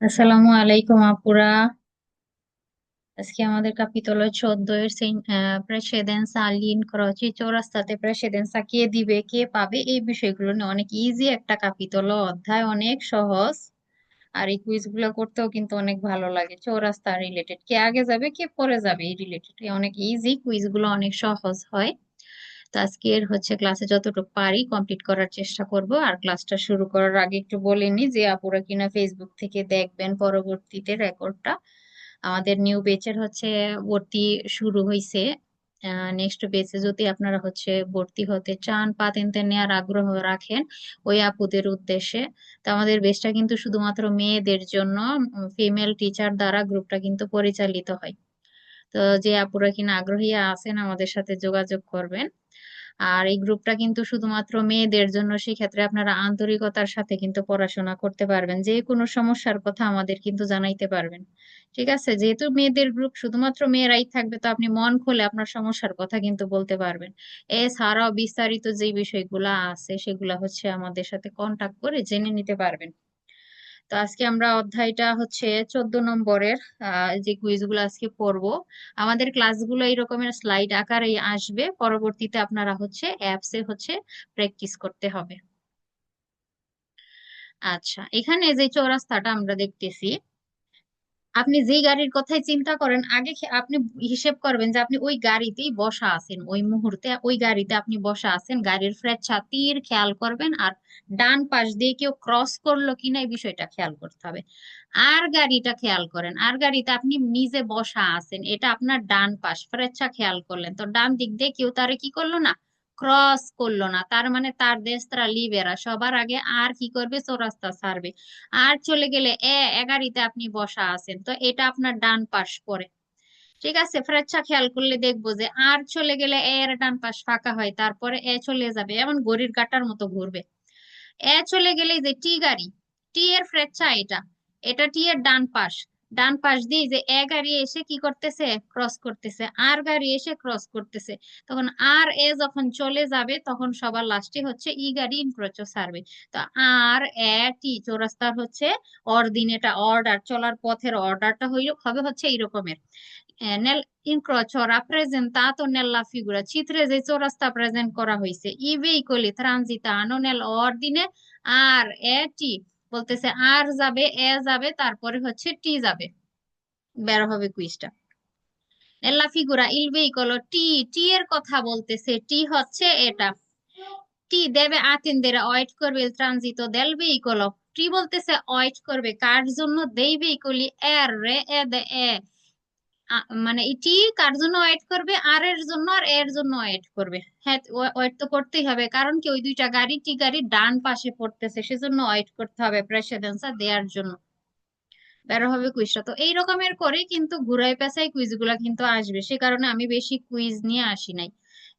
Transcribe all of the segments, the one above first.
আসসালামু আলাইকুম আপুরা। আজকে আমাদের ক্যাপিটলের 14 এর প্রেসিডেন্সা লিন ক্রোচি চৌরাস্তাতে প্রেসিডেন্সা কে দিবে কে পাবে এই বিষয়গুলো নিয়ে অনেক ইজি একটা ক্যাপিটল অধ্যায়, অনেক সহজ। আর এই কুইজ গুলো করতেও কিন্তু অনেক ভালো লাগে। চৌরাস্তা রিলেটেড কে আগে যাবে কে পরে যাবে এই রিলেটেড অনেক ইজি, কুইজ গুলো অনেক সহজ হয়। তো আজকের ক্লাসে যতটুকু পারি কমপ্লিট করার চেষ্টা করব। আর ক্লাসটা শুরু করার আগে একটু বলে নি যে আপুরা কিনা ফেসবুক থেকে দেখবেন পরবর্তীতে রেকর্ডটা। আমাদের নিউ ব্যাচের ভর্তি শুরু হয়েছে। নেক্সট ব্যাচে যদি আপনারা ভর্তি হতে চান, পাতেন্তে নেওয়ার আগ্রহ রাখেন ওই আপুদের উদ্দেশ্যে। তো আমাদের ব্যাচটা কিন্তু শুধুমাত্র মেয়েদের জন্য, ফিমেল টিচার দ্বারা গ্রুপটা কিন্তু পরিচালিত হয়। তো যে আপুরা কিনা আগ্রহী আছেন আমাদের সাথে যোগাযোগ করবেন। আর এই গ্রুপটা কিন্তু শুধুমাত্র মেয়েদের জন্য, সেক্ষেত্রে আপনারা আন্তরিকতার সাথে কিন্তু পড়াশোনা করতে পারবেন, যে কোনো সমস্যার কথা আমাদের কিন্তু জানাইতে পারবেন। ঠিক আছে, যেহেতু মেয়েদের গ্রুপ শুধুমাত্র মেয়েরাই থাকবে, তো আপনি মন খুলে আপনার সমস্যার কথা কিন্তু বলতে পারবেন। এছাড়াও বিস্তারিত যে বিষয়গুলা আছে সেগুলা আমাদের সাথে কন্টাক্ট করে জেনে নিতে পারবেন। তো আজকে আমরা অধ্যায়টা 14 নম্বরের যে কুইজগুলো আজকে পড়বো। আমাদের ক্লাসগুলো এই রকমের স্লাইড আকারে আসবে, পরবর্তীতে আপনারা অ্যাপসে প্র্যাকটিস করতে হবে। আচ্ছা, এখানে যে চৌরাস্তাটা আমরা দেখতেছি, আপনি যেই গাড়ির কথাই চিন্তা করেন আগে আপনি হিসেব করবেন যে আপনি ওই গাড়িতেই বসা আছেন, ওই মুহূর্তে ওই গাড়িতে আপনি বসা আছেন। গাড়ির ফ্রেট ছাতির খেয়াল করবেন, আর ডান পাশ দিয়ে কেউ ক্রস করলো কিনা এই বিষয়টা খেয়াল করতে হবে। আর গাড়িটা খেয়াল করেন, আর গাড়িতে আপনি নিজে বসা আছেন, এটা আপনার ডান পাশ, ফ্রেচ্ছা খেয়াল করলেন তো ডান দিক দিয়ে কেউ তারে কি করলো না, ক্রস করলো না, তার মানে তার দেশরা লিবেরা সবার আগে আর কি করবে, চৌরাস্তা ছাড়বে। আর চলে গেলে এ গাড়িতে আপনি বসা আছেন, তো এটা আপনার ডান পাশ পড়ে। ঠিক আছে, ফ্রেচ্ছা খেয়াল করলে দেখবো যে আর চলে গেলে এর ডান পাশ ফাঁকা হয়, তারপরে চলে যাবে, এমন ঘড়ির কাঁটার মতো ঘুরবে। চলে গেলেই যে টি গাড়ি, টি এর ফ্রেচ্ছা এটা, এটা টি এর ডান পাশ। ডান পাশ দিয়ে যে গাড়ি এসে কি করতেছে, ক্রস করতেছে, আর গাড়ি এসে ক্রস করতেছে। তখন আর যখন চলে যাবে তখন সবার লাস্টে ই গাড়ি ইনক্রোচো ছাড়বে। তো আর টি চৌরাস্তার এটা অর্ডার, চলার পথের অর্ডারটা হবে এইরকমের। nel incrocio rappresentato nella figura, চিত্রে যে চৌরাস্তা প্রেজেন্ট করা হয়েছে, ই veicoli transitano nell'ordine আর টি, বলতেছে আর যাবে, যাবে, তারপরে টি যাবে। বের হবে কুইজটা। nella figura il veicolo টি, টি এর কথা বলতেছে, টি এটা, টি দেবে attendere, ওয়েট করবে il transito del veicolo। টি বলতেছে ওয়েট করবে কার জন্য, dei veicoli R ed E। মানে টি কার জন্য ওয়েট করবে, আর এর জন্য, আর এর জন্য ওয়েট করবে। হ্যাঁ, ওয়েট তো করতেই হবে, কারণ কি ওই দুইটা গাড়ি, টি গাড়ি ডান পাশে পড়তেছে, সেজন্য ওয়েট করতে হবে প্রেসিডেন্সা দেওয়ার জন্য। বের হবে কুইজটা। তো এই রকমের করে কিন্তু ঘুরাই পেঁচাই কুইজ গুলা কিন্তু আসবে, সে কারণে আমি বেশি কুইজ নিয়ে আসি নাই।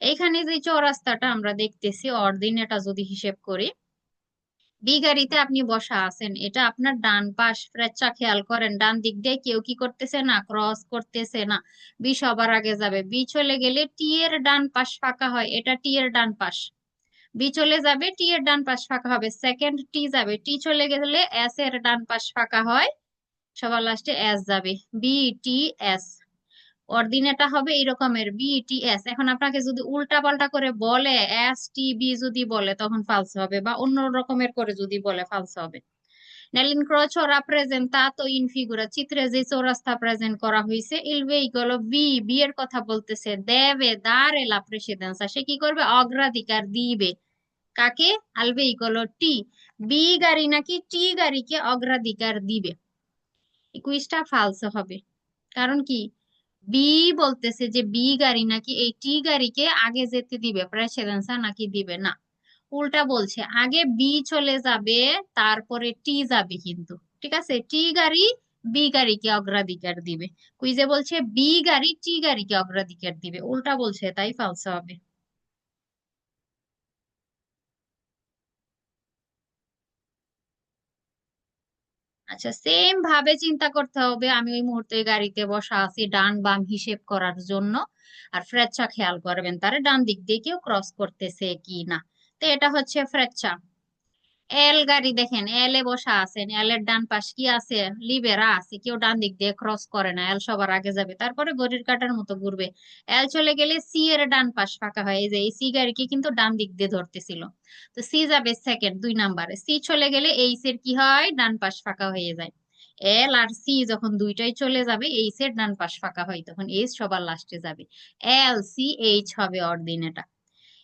এইখানে যে চৌরাস্তাটা আমরা দেখতেছি অর্ডিনেটা যদি হিসেব করি, বি গাড়িতে আপনি বসা আছেন, এটা আপনার ডান পাশ, ফ্রেচ্চা খেয়াল করেন ডান দিক দিয়ে কেউ কি করতেছে না, ক্রস করতেছে না। বি সবার আগে যাবে, বি চলে গেলে টি এর ডান পাশ ফাঁকা হয়, এটা টি এর ডান পাশ। বি চলে যাবে, টি এর ডান পাশ ফাঁকা হবে, সেকেন্ড টি যাবে, টি চলে গেলে এস এর ডান পাশ ফাঁকা হয়, সবার লাস্টে এস যাবে। বি টি এস, অর্ডিনেটা হবে এরকমের বিটিএস। এখন আপনাকে যদি উল্টা পাল্টা করে বলে এস টি বি যদি বলে তখন ফালস হবে, বা অন্য রকমের করে যদি বলে ফালস হবে। nell'incrocio rappresentato in figura, চিত্রে যে চৌরাস্তা প্রেজেন্ট করা হয়েছে, il veicolo বি, বি এর কথা বলতেছে, deve dare la precedenza, সে কি করবে, অগ্রাধিকার দিবে কাকে, al veicolo টি। বি গাড়ি নাকি টি গাড়িকে অগ্রাধিকার দিবে। এই কুইজটা ফালস হবে, কারণ কি বি বলতেছে যে বি গাড়ি নাকি এই টি গাড়িকে আগে যেতে দিবে, প্রেসিডেন্সা নাকি দিবে না। উল্টা বলছে, আগে বি চলে যাবে, তারপরে টি যাবে কিন্তু। ঠিক আছে, টি গাড়ি বি গাড়িকে অগ্রাধিকার দিবে। কুইজে বলছে বি গাড়ি টি গাড়িকে অগ্রাধিকার দিবে, উল্টা বলছে, তাই ফালস হবে। আচ্ছা, সেম ভাবে চিন্তা করতে হবে, আমি ওই মুহূর্তে গাড়িতে বসা আছি ডান বাম হিসেব করার জন্য। আর ফ্রেচ্চা খেয়াল করবেন তারে ডান দিক দিয়ে কেউ ক্রস করতেছে কি না। তো এটা ফ্রেচ্চা। এল গাড়ি দেখেন, এল এ বসা আছেন, এল এর ডান পাশ কি আছে, লিবেরা আছে, কেউ ডান দিক দিয়ে ক্রস করে না, এল সবার আগে যাবে, তারপরে ঘড়ির কাঁটার মতো ঘুরবে। এল চলে গেলে সি এর ডান পাশ ফাঁকা হয়, এই যে এই সি গাড়িকে কিন্তু ডান দিক দিয়ে ধরতেছিল, তো সি যাবে সেকেন্ড 2 নাম্বারে। সি চলে গেলে এইচ এর কি হয়, ডান পাশ ফাঁকা হয়ে যায়। এল আর সি যখন দুইটাই চলে যাবে, এইচ এর ডান পাশ ফাঁকা হয়, তখন এইচ সবার লাস্টে যাবে। এল সি এইচ হবে অর্ডিনেটা।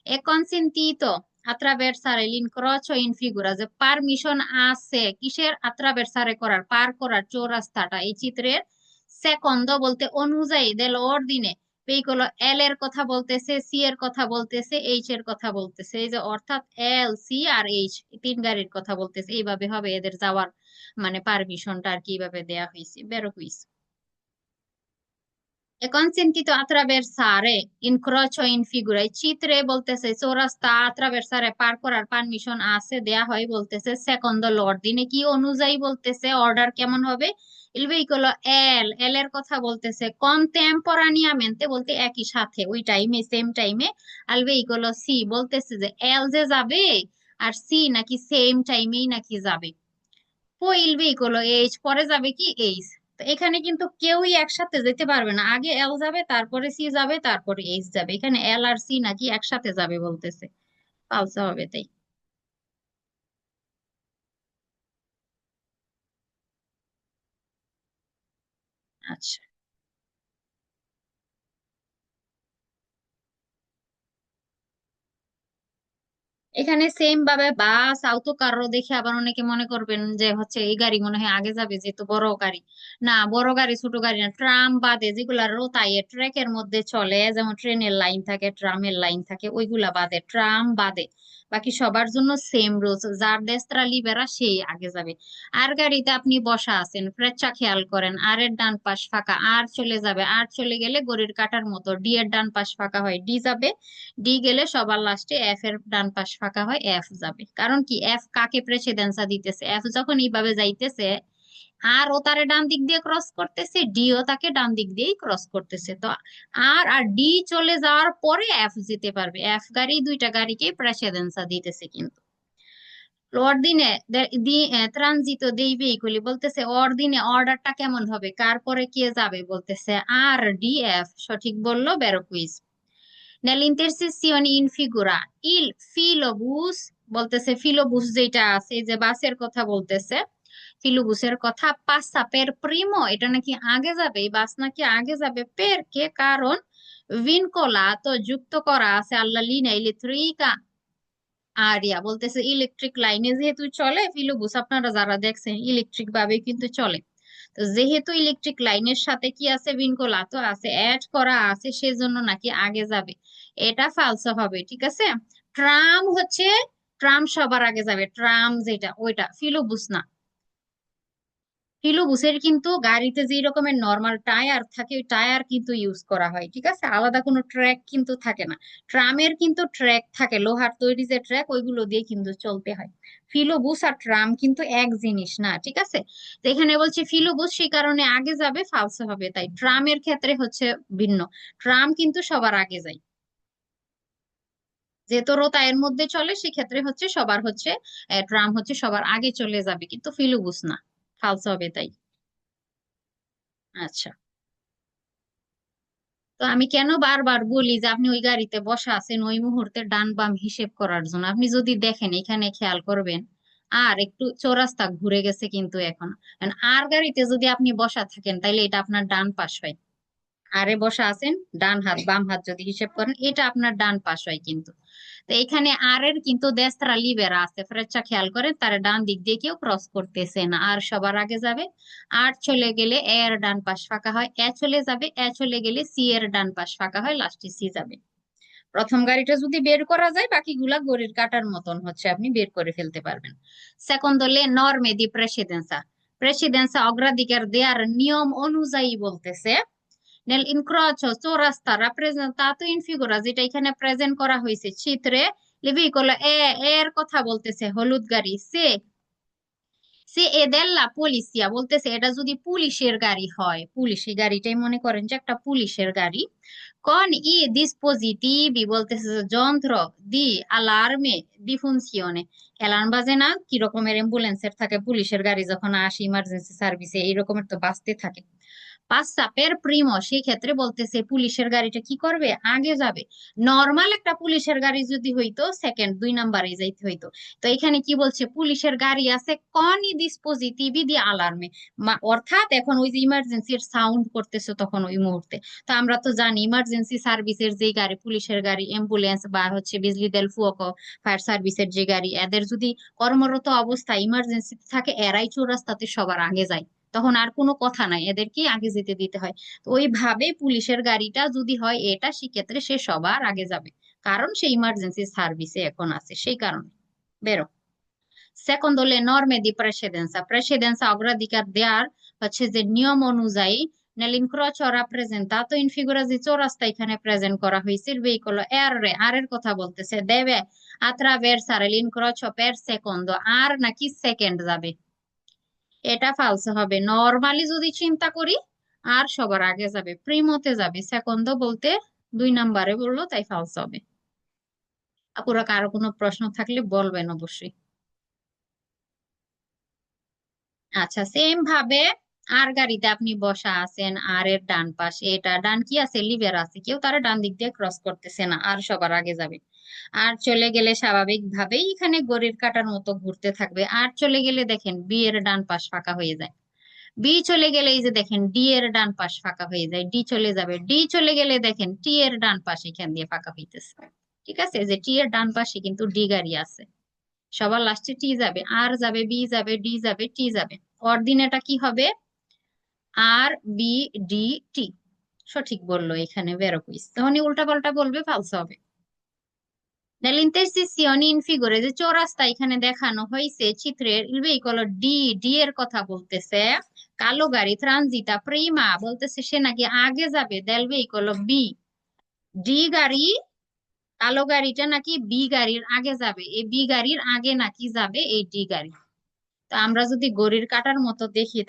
È consentito attraversare l'incrocio in figura, যে পারমিশন আছে কিসের, attraversare করার, পার করার চৌরাস্তাটা, এই চিত্রের সেকন্দ বলতে অনুযায়ী দেল অর্ডিনে এইগুলো, এল এর কথা বলতেছে, সি এর কথা বলতেছে, এইচ এর কথা বলতেছে, এই যে অর্থাৎ এল সি আর এইচ তিন গাড়ির কথা বলতেছে, এইভাবে হবে এদের যাওয়ার মানে পারমিশনটা আর কি এইভাবে দেয়া হয়েছে, বেরো quiz. È consentito attraversare incrocio in figura, এই চিত্রে বলতেছে চৌরাস্তা attraversare পার করার পারমিশন আছে, দেয়া হয় বলতেছে সেকন্দ l'ordine, কি অনুযায়ী বলতেছে, অর্ডার কেমন হবে, il veicolo এল এর কথা বলতেছে, contemporaneamente বলতে একই সাথে, ওই টাইমে সেম টাইমে, al veicolo সি বলতেছে যে এল যে যাবে আর সি নাকি সেম টাইমেই নাকি যাবে, poi il veicolo এইচ পরে যাবে কি এইচ। তো এখানে কিন্তু কেউই একসাথে যেতে পারবে না, আগে এল যাবে, তারপরে সি যাবে, তারপরে এইচ যাবে, এখানে এল আর সি নাকি একসাথে যাবে বলতেছে, পালসা হবে তাই। আচ্ছা, এখানে সেম ভাবে বাস আউটো কারও দেখে আবার অনেকে মনে করবেন যে হচ্ছে এই গাড়ি মনে হয় আগে যাবে যেহেতু বড় গাড়ি। না, বড় গাড়ি ছোট গাড়ি না, ট্রাম বাদে যেগুলা রোতায়ে ট্রেকের মধ্যে চলে, যেমন ট্রেনের লাইন থাকে, ট্রামের লাইন থাকে, ওইগুলা বাদে, ট্রাম বাদে বাকি সবার জন্য সেম রুলস, যার দেশরা লিবেরা সেই আগে যাবে। আর গাড়িতে আপনি বসা আছেন, ফ্রেচ্চা খেয়াল করেন, আর এর ডান পাশ ফাঁকা, আর চলে যাবে, আর চলে গেলে ঘড়ির কাঁটার মতো ডি এর ডান পাশ ফাঁকা হয়, ডি যাবে, ডি গেলে সবার লাস্টে এফ এর ডান পাশ ফাঁকা হয়, এফ যাবে, কারণ কি এফ কাকে প্রেসিডেন্সা দিতেছে, এফ যখন এইভাবে যাইতেছে আর ও তারে ডান দিক দিয়ে ক্রস করতেছে, ডি ও তাকে ডান দিক দিয়েই ক্রস করতেছে, তো আর আর ডি চলে যাওয়ার পরে এফ যেতে পারবে, এফ গাড়ি দুইটা গাড়িকে প্রেসিডেন্সা দিতেছে কিন্তু। অর্ডিনে ট্রানজিটো দেই ভেহিকলি বলতেছে, অর্ডিনে অর্ডারটা কেমন হবে, কার পরে কে যাবে বলতেছে, আর ডি এফ সঠিক বললো বেরো quiz. Nell'intersezione in figura il filobus বলতেছে, ফিলোবুস যেটা আছে, এই যে বাসের কথা বলতেছে, ফিলোবুসের কথা, পাসা পের প্রিমো এটা নাকি আগে যাবে, এই বাস নাকি আগে যাবে, পের কে কারণ, ভিনকোলা তো যুক্ত করা আছে, আল্লা লিনা ইলেকট্রিকা আরিয়া বলতেছে ইলেকট্রিক লাইনে যেহেতু চলে ফিলোবুস, আপনারা যারা দেখছেন ইলেকট্রিক ভাবে কিন্তু চলে, তো যেহেতু ইলেকট্রিক লাইনের সাথে কি আছে, ভিনকোলাতো আছে, অ্যাড করা আছে, সেজন্য নাকি আগে যাবে, এটা ফালসো হবে, ঠিক আছে। ট্রাম হচ্ছে, ট্রাম সবার আগে যাবে, ট্রাম যেটা ওইটা, ফিলোবুস না। ফিলোবুসের কিন্তু গাড়িতে যে রকমের নর্মাল টায়ার থাকে, ওই টায়ার কিন্তু ইউজ করা হয়, ঠিক আছে, আলাদা কোনো ট্র্যাক কিন্তু থাকে না। ট্রামের কিন্তু ট্র্যাক থাকে, লোহার তৈরি যে ট্র্যাক, ওইগুলো দিয়ে কিন্তু চলতে হয়। ফিলোবুস আর ট্রাম কিন্তু এক জিনিস না, ঠিক আছে। তো এখানে বলছে ফিলোবুস সেই কারণে আগে যাবে, ফালসো হবে তাই, ট্রামের ক্ষেত্রে হচ্ছে ভিন্ন, ট্রাম কিন্তু সবার আগে যায়, যেহেতু রোতা এর মধ্যে চলে সেক্ষেত্রে হচ্ছে সবার হচ্ছে ট্রাম হচ্ছে সবার আগে চলে যাবে, কিন্তু ফিলোবুস না, ফালসো হবে তাই। আচ্ছা, তো আমি কেন বারবার বলি যে আপনি ওই গাড়িতে বসা আছেন ওই মুহূর্তে ডান বাম হিসেব করার জন্য, আপনি যদি দেখেন এখানে খেয়াল করবেন, আর একটু চৌরাস্তা ঘুরে গেছে কিন্তু এখন, আর গাড়িতে যদি আপনি বসা থাকেন তাইলে এটা আপনার ডান পাশ হয়, আরে বসা আছেন, ডান হাত বাম হাত যদি হিসেব করেন এটা আপনার ডান পাশ হয় কিন্তু। তো এখানে আর এর কিন্তু দেশরা লিবেরা আছে, ফ্রেচ্চা খেয়াল করেন, তার ডান দিক দিয়ে কেউ ক্রস করতেছে না, আর সবার আগে যাবে, আর চলে গেলে এ এর ডান পাশ ফাঁকা হয়, এ চলে যাবে, এ চলে গেলে সি এর ডান পাশ ফাঁকা হয়, লাস্টে সি যাবে। প্রথম গাড়িটা যদি বের করা যায় বাকিগুলা ঘড়ির কাঁটার মতন হচ্ছে আপনি বের করে ফেলতে পারবেন। সেকন্ড হলে নরমে দি প্রেসিডেন্সা, প্রেসিডেন্সা অগ্রাধিকার দেওয়ার নিয়ম অনুযায়ী বলতেছে, নেল ইনক্রোচো চৌরাস্তা রাপ্রেজেন্টাতো ইন ফিগুরা যেটা এখানে প্রেজেন্ট করা হয়েছে চিত্রে, লিভিকোলো এ এর কথা বলতেছে, হলুদ গাড়ি, সে সে এদেল্লা পুলিশিয়া বলতেছে এটা যদি পুলিশের গাড়ি হয়, পুলিশের গাড়িটাই মনে করেন যে একটা পুলিশের গাড়ি, কোন ই ডিসপোজিটিভি বলতেছে যে যন্ত্র দি আলার্মে দি ফুনসিওনে, অ্যালার্ম বাজে না, কি রকমের অ্যাম্বুলেন্সের থাকে পুলিশের গাড়ি যখন আসে ইমার্জেন্সি সার্ভিসে এই রকমের তো বাজতে থাকে। পাঁচটা পের প্রিমো, সেই ক্ষেত্রে বলতেছে পুলিশের গাড়িটা কি করবে, আগে যাবে। নর্মাল একটা পুলিশের গাড়ি যদি হইতো সেকেন্ড 2 নাম্বারে যাইতে হইতো। তো এখানে কি বলছে, পুলিশের গাড়ি আছে কনি ডিসপোজিটিভি দি আলার্মে, অর্থাৎ এখন ওই যে ইমার্জেন্সির সাউন্ড করতেছে তখন ওই মুহূর্তে। তো আমরা তো জানি ইমার্জেন্সি সার্ভিসের যে গাড়ি, পুলিশের গাড়ি, অ্যাম্বুলেন্স বা হচ্ছে বিজলি দেল ফুয়কো ফায়ার সার্ভিসের যে গাড়ি, এদের যদি কর্মরত অবস্থায় ইমার্জেন্সি থাকে এরাই চৌরাস্তাতে সবার আগে যায়, তখন আর কোনো কথা নাই, এদেরকে আগে যেতে দিতে হয়। তো ওইভাবে পুলিশের গাড়িটা যদি হয় এটা, সেক্ষেত্রে সে সবার আগে যাবে, কারণ সে ইমার্জেন্সি সার্ভিসে এখন আছে সেই কারণে। বেরো। Second le norme di precedenza, precedenza অগ্রাধিকার দেওয়ার হচ্ছে যে নিয়ম অনুযায়ী nell'incrocio rappresentato in figura di চৌরাস্তা এখানে প্রেজেন্ট করা হয়েছে, il veicolo R এর কথা বলতেছে, deve attraversare l'incrocio per secondo, আর নাকি সেকেন্ড যাবে, এটা ফালসে হবে। নরমালি যদি চিন্তা করি আর সবার আগে যাবে, প্রিমোতে যাবে, সেকন্দ বলতে 2 নাম্বারে বললো, তাই ফালসে হবে। আপুরা কারো কোনো প্রশ্ন থাকলে বলবেন অবশ্যই। আচ্ছা, সেম ভাবে আর গাড়িতে আপনি বসা আছেন, আর এর ডান পাশে এটা ডান কি আছে, লিভার আছে, কেউ তারা ডান দিক দিয়ে ক্রস করতেছে না, আর সবার আগে যাবে। আর চলে গেলে স্বাভাবিক ভাবেই এখানে ঘড়ির কাঁটার মতো ঘুরতে থাকবে। আর চলে গেলে দেখেন বি এর ডান পাশ ফাঁকা হয়ে যায়, বি চলে গেলে এই যে দেখেন ডি এর ডান পাশ ফাঁকা হয়ে যায়, ডি চলে যাবে, ডি চলে গেলে দেখেন টি এর ডান পাশ এখান দিয়ে ফাঁকা হইতেছে। ঠিক আছে, যে টি এর ডান পাশে কিন্তু ডি গাড়ি আছে, সবার লাস্টে টি যাবে, আর যাবে, বি যাবে, ডি যাবে, টি যাবে। অর্ডিনেটা কি হবে, আর বি ডি টি। সঠিক বললো এখানে বেরো কুইজ, তখন উল্টা পাল্টা বলবে ফালসে হবে। Nell'intersezione in figure, যে চৌরাস্তা এখানে দেখানো হয়েছে চিত্রের, il veicolo ডি, ডি এর কথা বলতেছে, কালো গাড়ি ট্রানজিতা প্রিমা বলতেছে সে নাকি আগে যাবে del veicolo বি, ডি গাড়ি, কালো গাড়িটা নাকি বি গাড়ির আগে যাবে, এই বি গাড়ির আগে নাকি যাবে এই ডি গাড়ি। তো আমরা যদি ঘড়ির কাঁটার মতো দেখি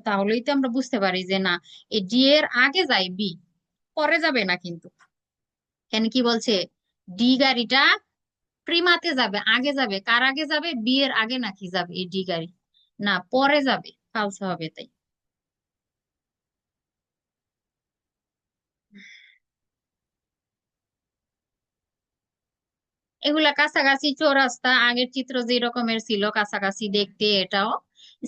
তাহলেই তো আমরা বুঝতে পারি যে না, এই ডি এর আগে যায় বি, পরে যাবে না কিন্তু। কেন কি বলছে, ডি গাড়িটা প্রিমাতে যাবে, আগে যাবে, কার আগে যাবে, বি এর আগে নাকি যাবে এই ডি গাড়ি, না পরে যাবে, ফালসে হবে তাই। এগুলা কাছাকাছি চৌরাস্তা, আগের চিত্র যে রকমের ছিল কাছাকাছি দেখতে, এটাও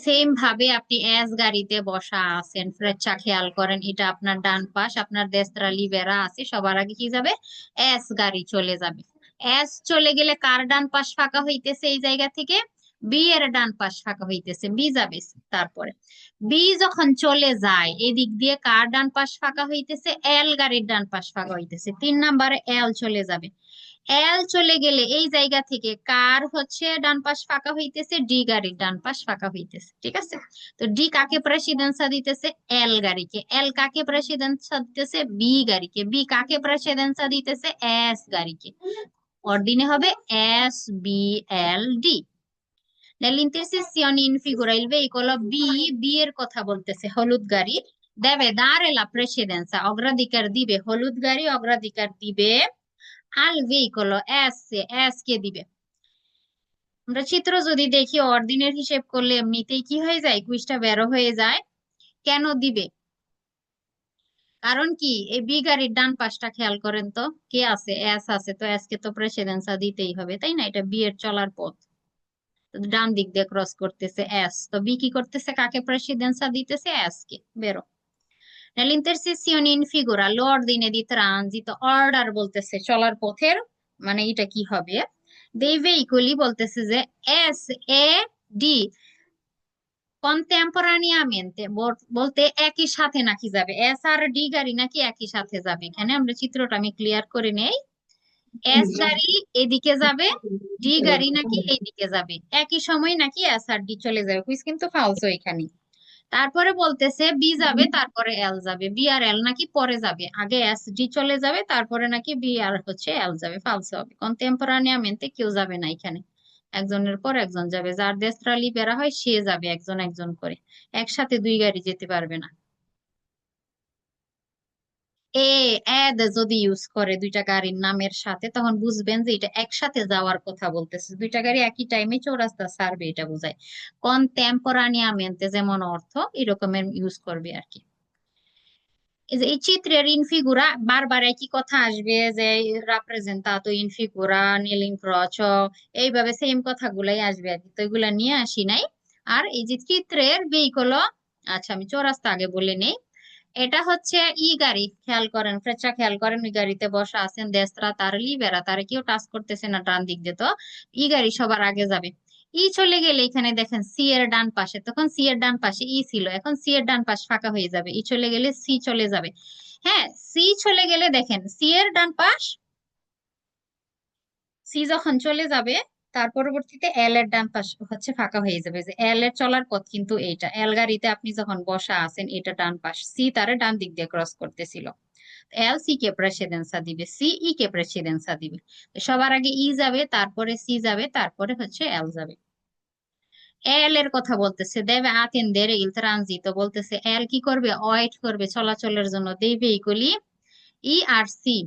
সেম ভাবে আপনি এস গাড়িতে বসা আছেন, ফ্রেচ্ছা খেয়াল করেন, এটা আপনার ডান পাশ, আপনার দেস্ত্রা লিবেরা আছে, সবার আগে কি যাবে, এস গাড়ি চলে যাবে। এস চলে গেলে কার ডান পাশ ফাঁকা হইতেছে এই জায়গা থেকে, বি এর ডান পাশ ফাঁকা হইতেছে, বি যাবে। তারপরে বি যখন চলে যায় এদিক দিয়ে কার ডান পাশ ফাঁকা হইতেছে, এল গাড়ির ডান পাশ ফাঁকা হইতেছে, 3 নাম্বারে এল চলে যাবে। এল চলে গেলে এই জায়গা থেকে কার হচ্ছে ডান পাশ ফাঁকা হইতেছে, ডি গাড়ির ডান পাশ ফাঁকা হইতেছে। ঠিক আছে, তো ডি কাকে প্রেসিডেন্সা দিতেছে, এল গাড়িকে, এল কাকে প্রেসিডেন্সা দিতেছে, বি গাড়িকে, বি কাকে প্রেসিডেন্সা দিতেছে, এস গাড়িকে। অর্ডিনে হবে S B L D. Nell'intersezione in figura il veicolo B, B এর কথা বলতেছে, হলুদ গাড়ি, deve dare la precedenza, অগ্রাধিকার দিবে, হলুদ গাড়ি অগ্রাধিকার দিবে আল ভেহিকল এস, এস কে দিবে। আমরা চিত্র যদি দেখি অর্ডিনের হিসেব করলে এমনিতেই কি হয়ে যায়, কুইজটা বেরো হয়ে যায়। কেন দিবে, কারণ কি, এই বি গাড়ির ডান পাশটা খেয়াল করেন তো, কে আছে, এস আছে, তো এস কে তো প্রেসিডেন্সা দিতেই হবে, তাই না, এটা বি এর চলার পথ, তো ডান দিক দিয়ে ক্রস করতেছে এস, তো বি কি করতেছে, কাকে প্রেসিডেন্সা দিতেছে, এস কে। বেরো। Nell'intersezione in figura l'ordine di transito, order বলতেছে চলার পথের, মানে এটা কি হবে, dei veicoli বলতেছে যে এস এ ডি কন্টেম্পোরানিয়ামেন্টে বলতে একই সাথে নাকি যাবে, এস আর ডি গাড়ি নাকি একই সাথে যাবে। এখানে আমরা চিত্রটা আমি ক্লিয়ার করে নেই, এস গাড়ি এদিকে যাবে, ডি গাড়ি নাকি এইদিকে যাবে, একই সময় নাকি এস আর ডি চলে যাবে, কুইজ কিন্তু ফালসো এখানে। তারপরে বলতেছে বি যাবে তারপরে এল যাবে, বি আর এল নাকি পরে যাবে, আগে এস ডি চলে যাবে তারপরে নাকি বি আর হচ্ছে এল যাবে, ফালসো হবে, কন্টেম্পোরানিয়ামেন্টে কেউ যাবে না এখানে। একজনের পর একজন যাবে, যার দেশরা লিবেরা হয় সে যাবে একজন একজন করে, একসাথে দুই গাড়ি যেতে পারবে না। এ এড যদি ইউজ করে দুইটা গাড়ির নামের সাথে, তখন বুঝবেন যে এটা একসাথে যাওয়ার কথা বলতেছে, দুইটা গাড়ি একই টাইমে চৌরাস্তা ছাড়বে, এটা বোঝায়। কনটেম্পোরানিয়ামেন্টে যেমন অর্থ, এরকমের ইউজ করবে আর কি। এই যে এই চিত্রের ইনফিগুরা, বারবার একই কথা আসবে যে রাপ্রেজেন্টাতো ইনফিগুরা nell'incrocio, এইভাবে সেম কথাগুলাই আসবে আর কি, তো এগুলা নিয়ে আসি নাই। আর এই যে চিত্রের veicolo, আচ্ছা আমি চৌরাস্তা আগে বলে নেই। এটা হচ্ছে ই গাড়ি, খেয়াল করেন ফ্রেচা, খেয়াল করেন ওই গাড়িতে বসা আছেন দেস্ত্রা তার লিবেরা, তারা কেউ টাচ করতেছে না ডান দিক দিয়ে, তো ই গাড়ি সবার আগে যাবে। ই চলে গেলে এখানে দেখেন সি এর ডান পাশে, তখন সি এর ডান পাশে ই ছিল, এখন সি এর ডান পাশ ফাঁকা হয়ে যাবে, ই চলে গেলে সি চলে যাবে। হ্যাঁ, সি চলে গেলে দেখেন সি এর ডান পাশ, সি যখন চলে যাবে তার পরবর্তীতে এল এর ডান পাশ হচ্ছে ফাঁকা হয়ে যাবে, যে এল এর চলার পথ কিন্তু এইটা, এল গাড়িতে আপনি যখন বসা আছেন এটা ডান পাশ, সি তারে ডান দিক দিয়ে ক্রস করতেছিল, এল সি কে প্রেসিডেন্সা দিবে, সি ই কে প্রেসিডেন্সা দিবে। তো সবার আগে ই যাবে, তারপরে সি যাবে, তারপরে হচ্ছে এল যাবে। এল এর কথা বলতেছে, দেবে আতেন্দেরে ইল ট্রানজিতো, বলতেছে এল কি করবে, ওয়েট করবে চলাচলের জন্য, দেবে ইকুয়ালি ই আর সি।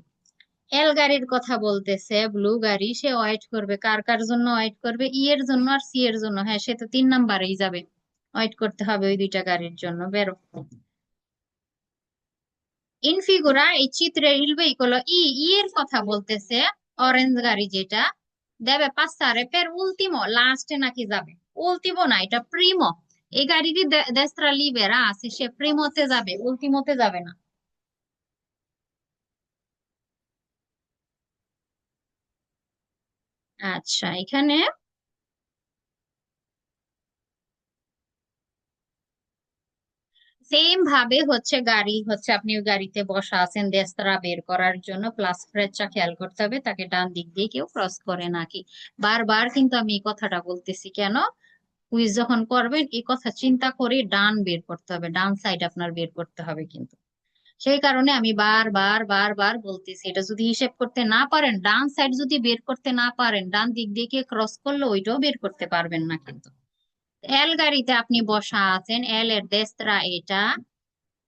এল গাড়ির কথা বলতেছে, ব্লু গাড়ি, সে ওয়েট করবে কার কার জন্য, ওয়েট করবে ই এর জন্য আর সি এর জন্য, হ্যাঁ সে তো 3 নাম্বারেই যাবে, ওয়েট করতে হবে ওই দুইটা গাড়ির জন্য, বেরো। ইনফিগুরা এই চিত্রে ইল ভেহিকলো, ই এর কথা বলতেছে, অরেঞ্জ গাড়ি যেটা, দেবে পাসারে পের উলটিমো, লাস্টে নাকি যাবে, উলটিমো না এটা প্রিমো, এই গাড়িটি দেস্ত্রা লিবেরা আছে, সে প্রিমোতে যাবে, উলটিমোতে যাবে না। আচ্ছা এখানে সেম ভাবে হচ্ছে গাড়ি হচ্ছে, আপনি ওই গাড়িতে বসা আছেন দেস্ত্রা বের করার জন্য, প্লাস ফ্রেচা খেয়াল করতে হবে তাকে ডান দিক দিয়ে কেউ ক্রস করে নাকি। বারবার কিন্তু আমি এই কথাটা বলতেছি কেন, কুইজ যখন করবেন এই কথা চিন্তা করে ডান বের করতে হবে, ডান সাইড আপনার বের করতে হবে কিন্তু, সেই কারণে আমি বারবার বারবার বলতেছি, এটা যদি হিসেব করতে না পারেন, ডান সাইড যদি বের করতে না পারেন, ডান দিক দিয়ে কে ক্রস করলে ওইটাও বের করতে পারবেন না কিন্তু। এল গাড়িতে আপনি বসা আছেন, এল এর দেস্ত্রা এটা,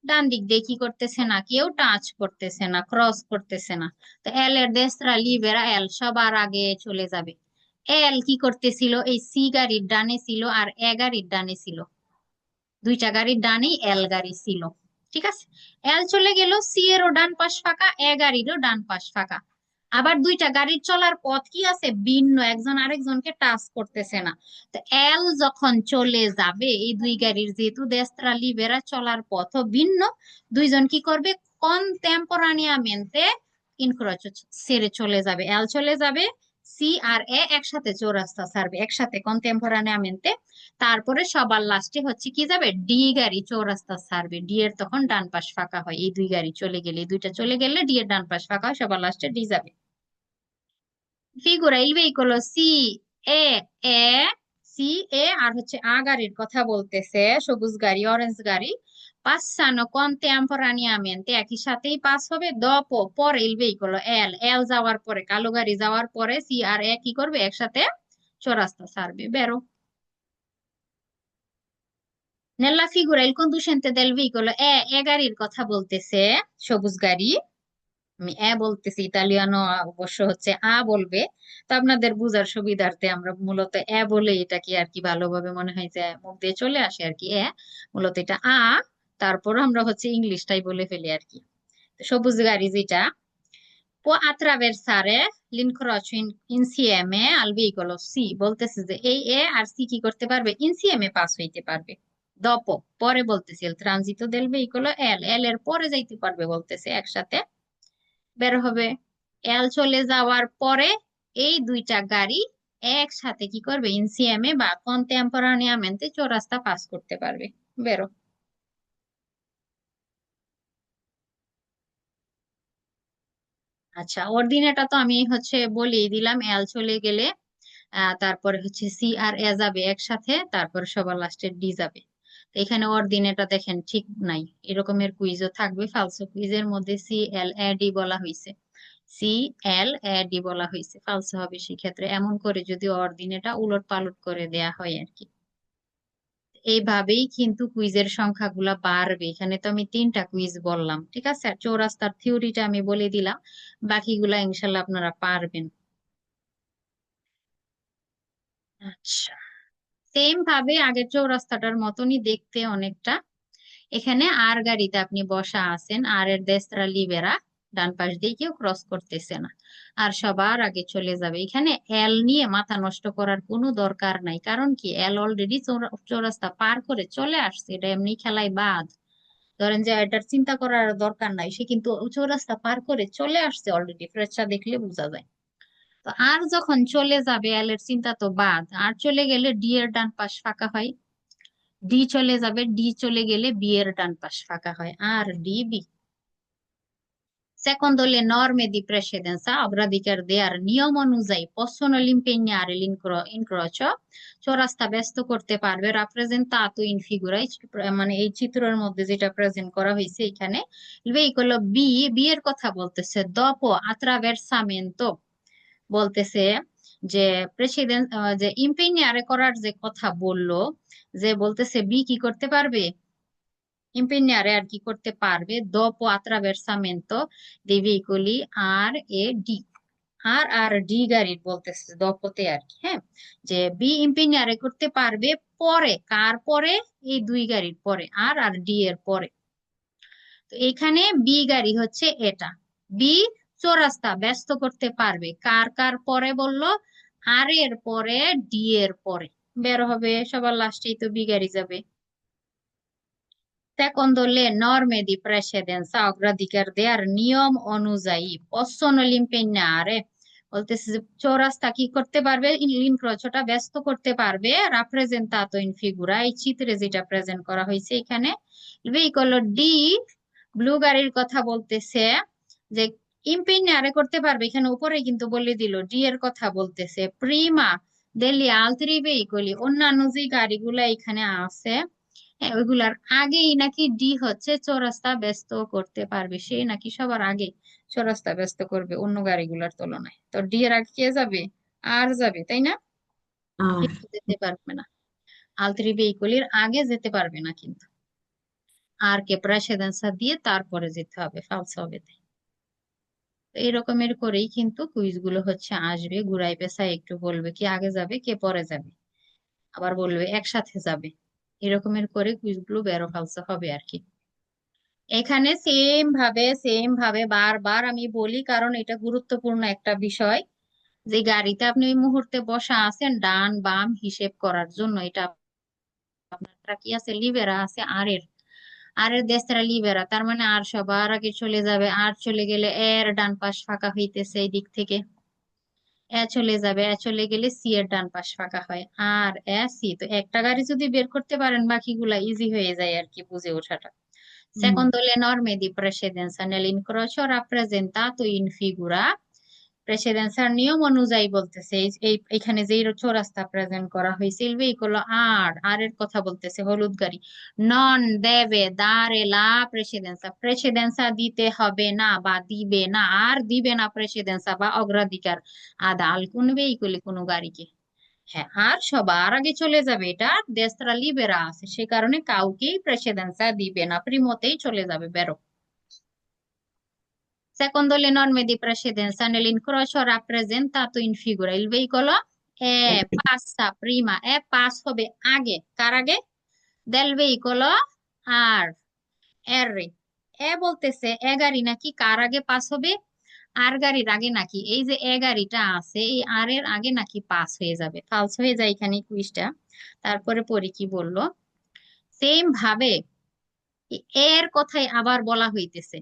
ডান দিক দিয়ে কি করতেছে না, কেউ টাচ করতেছে না, ক্রস করতেছে না, তো এল এর দেশরা লিবেরা এল সবার আগে চলে যাবে। এল কি করতেছিল, এই সি গাড়ির ডানে ছিল আর এ গাড়ির ডানে ছিল, দুইটা গাড়ির ডানেই এল গাড়ি ছিল, ঠিক আছে। এল চলে গেল, সি এরও ডান পাশ ফাঁকা, এ গাড়িরও ডান পাশ ফাঁকা। আবার দুইটা গাড়ির চলার পথ কি আছে, ভিন্ন, একজন আরেকজনকে টাচ করতেছে না। তো এল যখন চলে যাবে, এই দুই গাড়ির যেহেতু দেস্ত্রা লিবেরা চলার পথ ভিন্ন, দুইজন কি করবে, কনটেম্পোরানিয়ামেন্টে ইনক্রোচ ছেড়ে চলে যাবে, এল চলে যাবে, সি আর এ একসাথে চৌরাস্তা ছাড়বে একসাথে কনটেম্পোরানিয়ামেন্টে, তারপরে সবার লাস্টে হচ্ছে কি যাবে, ডি গাড়ি চৌরাস্তা ছাড়বে, ডি এর তখন ডান পাশ ফাঁকা হয়, এই দুই গাড়ি চলে গেলে, এই দুইটা চলে গেলে ডি এর ডান পাশ ফাঁকা হয়, সবার লাস্টে ডি যাবে। ফিগুরা il veicolo এ এ সি এ আর হচ্ছে আ গাড়ির কথা বলতেছে, সবুজ গাড়ি অরেঞ্জ গাড়ি, passano contemporaneamente, একই সাথেই পাস হবে, dopo পরে il veicolo এল, এল যাওয়ার পরে, কালো গাড়ি যাওয়ার পরে সি আর এ কি করবে, একসাথে চৌরাস্তা ছাড়বে, বেরো। Nella figura il conducente del veicolo এ গাড়ির কথা বলতেছে, সবুজ গাড়ি, আমি এ বলতেছি, ইতালিয়ানো অবশ্য হচ্ছে আ বলবে, তো আপনাদের বুঝার সুবিধার্থে আমরা মূলত এ বলে, এটা কি আর কি ভালোভাবে মনে হয় যে মুখ দিয়ে চলে আসে আর কি, মূলত এটা আ, তারপর আমরা হচ্ছে ইংলিশটাই বলে ফেলি আর কি। তো সবুজ গাড়ি যেটা, può attraversare l'incrocio insieme al veicolo C, বলতেছে যে এই এ আর সি কি করতে পারবে, ইনসিএমে পাস হইতে পারবে। dopo পরে বলতেছে il transito del veicolo এল, এল এর পরে যাইতে পারবে বলতেছে, একসাথে বের হবে। এল চলে যাওয়ার পরে এই দুইটা গাড়ি একসাথে কি করবে, ইনসিএমে বা কন্টেম্পোরানিয়ামেন্টে চৌরাস্তা পাস করতে পারবে, বেরো। আচ্ছা অর্ডিনেটা তো আমি হচ্ছে বলেই দিলাম, এল চলে গেলে তারপরে হচ্ছে সি আর এ যাবে একসাথে, তারপরে সবার লাস্টে ডি যাবে। তো এখানে অর্ডিনেটা দেখেন ঠিক নাই, এরকমের কুইজও থাকবে, ফালসো কুইজের মধ্যে সি এল এ ডি বলা হয়েছে, সি এল এ ডি বলা হয়েছে, ফালসে হবে সেক্ষেত্রে, এমন করে যদি অর্ডিনেটা উলট পালট করে দেয়া হয় আর কি। এইভাবেই কিন্তু কুইজের সংখ্যাগুলা বাড়বে। এখানে তো আমি 3টা কুইজ বললাম, ঠিক আছে, আর চৌরাস্তার থিওরিটা আমি বলে দিলাম, বাকিগুলা ইনশাল্লাহ আপনারা পারবেন। আচ্ছা, সেম ভাবে আগের চৌরাস্তাটার মতনই দেখতে অনেকটা। এখানে আর গাড়িতে আপনি বসা আছেন, আর এর দেশরা লিবেরা, ডান পাশ দিয়ে কেউ ক্রস করতেছে না, আর সবার আগে চলে যাবে। এখানে এল নিয়ে মাথা নষ্ট করার কোনো দরকার নাই, কারণ কি এল অলরেডি চৌরাস্তা পার করে চলে আসছে, এটা এমনি খেলায় বাদ। ধরেন যে এটার চিন্তা করার দরকার নাই, সে কিন্তু চৌরাস্তা পার করে চলে আসছে অলরেডি, ফ্রেশা দেখলে বোঝা যায়। তো আর যখন চলে যাবে এল এর চিন্তা তো বাদ, আর চলে গেলে ডি এর ডান পাশ ফাঁকা হয়, ডি চলে যাবে, ডি চলে গেলে বি এর ডান পাশ ফাঁকা হয়, আর D B. Secondo le norme di precedenza, অগ্রাধিকার দেওয়ার নিয়ম অনুযায়ী possono impegnare l'incrocio, চৌরাস্তা ব্যস্ত করতে পারবে, rappresentato in figura, মানে এই চিত্রের মধ্যে যেটা প্রেজেন্ট করা হয়েছে এখানে। il veicolo B, বি এর কথা বলতেছে, dopo attraversamento বলতেছে যে প্রেসিডেন্ট, যে ইম্পেনিয়ারে করার যে কথা বললো, যে বলতেছে বি কি করতে পারবে, ইম্পেনিয়ারে আর কি করতে পারবে, dopo attraversamento dei veicoli আর এ ডি, আর ডি গাড়ির বলতেছে দপতে আর কি, হ্যাঁ, যে বি ইম্পেনিয়ারে করতে পারবে পরে, কার পরে, এই দুই গাড়ির পরে, আর ডি এর পরে। তো এখানে বি গাড়ি হচ্ছে এটা, বি চৌরাস্তা ব্যস্ত করতে পারবে কার কার পরে বললো, আর এর পরে, ডি এর পরে বের হবে, সবার লাস্টেই তো বি গাড়ি যাবে। Secondo le norme di precedenza, অগ্রাধিকার দেওয়ার নিয়ম অনুযায়ী possono impegnare, বলতেছে যে চৌরাস্তা কি করতে পারবে, l'incrocioটা ব্যস্ত করতে পারবে, rappresentato in figura, এই চিত্রে যেটা প্রেজেন্ট করা হয়েছে এখানে। il veicolo ডি, ব্লু গাড়ির কথা বলতেছে, যে impegnare করতে পারবে, এখানে উপরে কিন্তু বলে দিল, ডি এর কথা বলতেছে prima degli altri veicoli, অন্যান্য যে গাড়িগুলা এখানে আছে, হ্যাঁ, ওইগুলার আগেই নাকি ডি হচ্ছে চৌরাস্তা ব্যস্ত করতে পারবে, সে নাকি সবার আগে চৌরাস্তা ব্যস্ত করবে অন্য গাড়িগুলোর তুলনায়। তো ডি এর আগে কে যাবে, আর যাবে, তাই না, আর কিন্তু যেতে পারবে না, আলত্রি ভেহিকলের আগে যেতে পারবে না কিন্তু, আর কে প্রেসিডেন্সা দিয়ে তারপরে যেতে হবে, ফালস হবে তাই। তো এরকমের করেই কিন্তু কুইজ গুলো হচ্ছে আসবে, ঘুরাই পেঁচাই একটু বলবে কি আগে যাবে কে পরে যাবে, আবার বলবে একসাথে যাবে, এরকমের করে কুইজ গুলো বেরো ফালসা হবে আর কি। এখানে সেম ভাবে বারবার আমি বলি, কারণ এটা গুরুত্বপূর্ণ একটা বিষয়, যে গাড়িতে আপনি ওই মুহূর্তে বসা আছেন ডান বাম হিসেব করার জন্য। এটা আপনার কি আছে, লিবেরা আছে আর এর দেশরা লিবেরা, তার মানে আর সবার আগে চলে যাবে, আর চলে গেলে এর ডান পাশ ফাঁকা হইতেছে এই দিক থেকে, এ চলে যাবে, এ চলে গেলে সি এর ডান পাশ ফাঁকা হয়, আর এ সি, তো একটা গাড়ি যদি বের করতে পারেন বাকিগুলা ইজি হয়ে যায় আর কি বুঝে ওঠাটা। হুম, Secondo le norme di precedenza nell'incrocio rappresentato in figura, presidential নিয়ম অনুযায়ী বলতেছে এখানে যে চৌরাস্তা প্রেজেন্ট করা হয়েছে, il veicolo আর এর কথা বলতেছে, হলুদ গাড়ি, নন দেবে দাঁড়ে লা প্রেসিডেন্সা, প্রেসিডেন্সা দিতে হবে না বা দিবে না, আর দিবে না প্রেসিডেন্সা বা অগ্রাধিকার আদা আল কোন ভেহিকলে কোনো গাড়িকে, হ্যাঁ, আর সবার আগে চলে যাবে, এটা দেশরা লিবেরা আছে সে কারণে কাউকেই প্রেসিডেন্সা দিবে না, প্রিমতেই চলে যাবে বেরো। Secondo le norme di precedenza nell'incrocio rappresentato in figura, il veicolo passa prima, pass হবে আগে, কার আগে, del veicolo আর এর, বলতেছে এ গাড়ি নাকি কার আগে পাস হবে, আর গাড়ির আগে নাকি, এই যে এ গাড়িটা আছে এই আর এর আগে নাকি পাস হয়ে যাবে, ফালস হয়ে যায় এখানে কুইজটা। তারপরে পরে কি বললো, সেম ভাবে এর কথাই আবার বলা হইতেছে,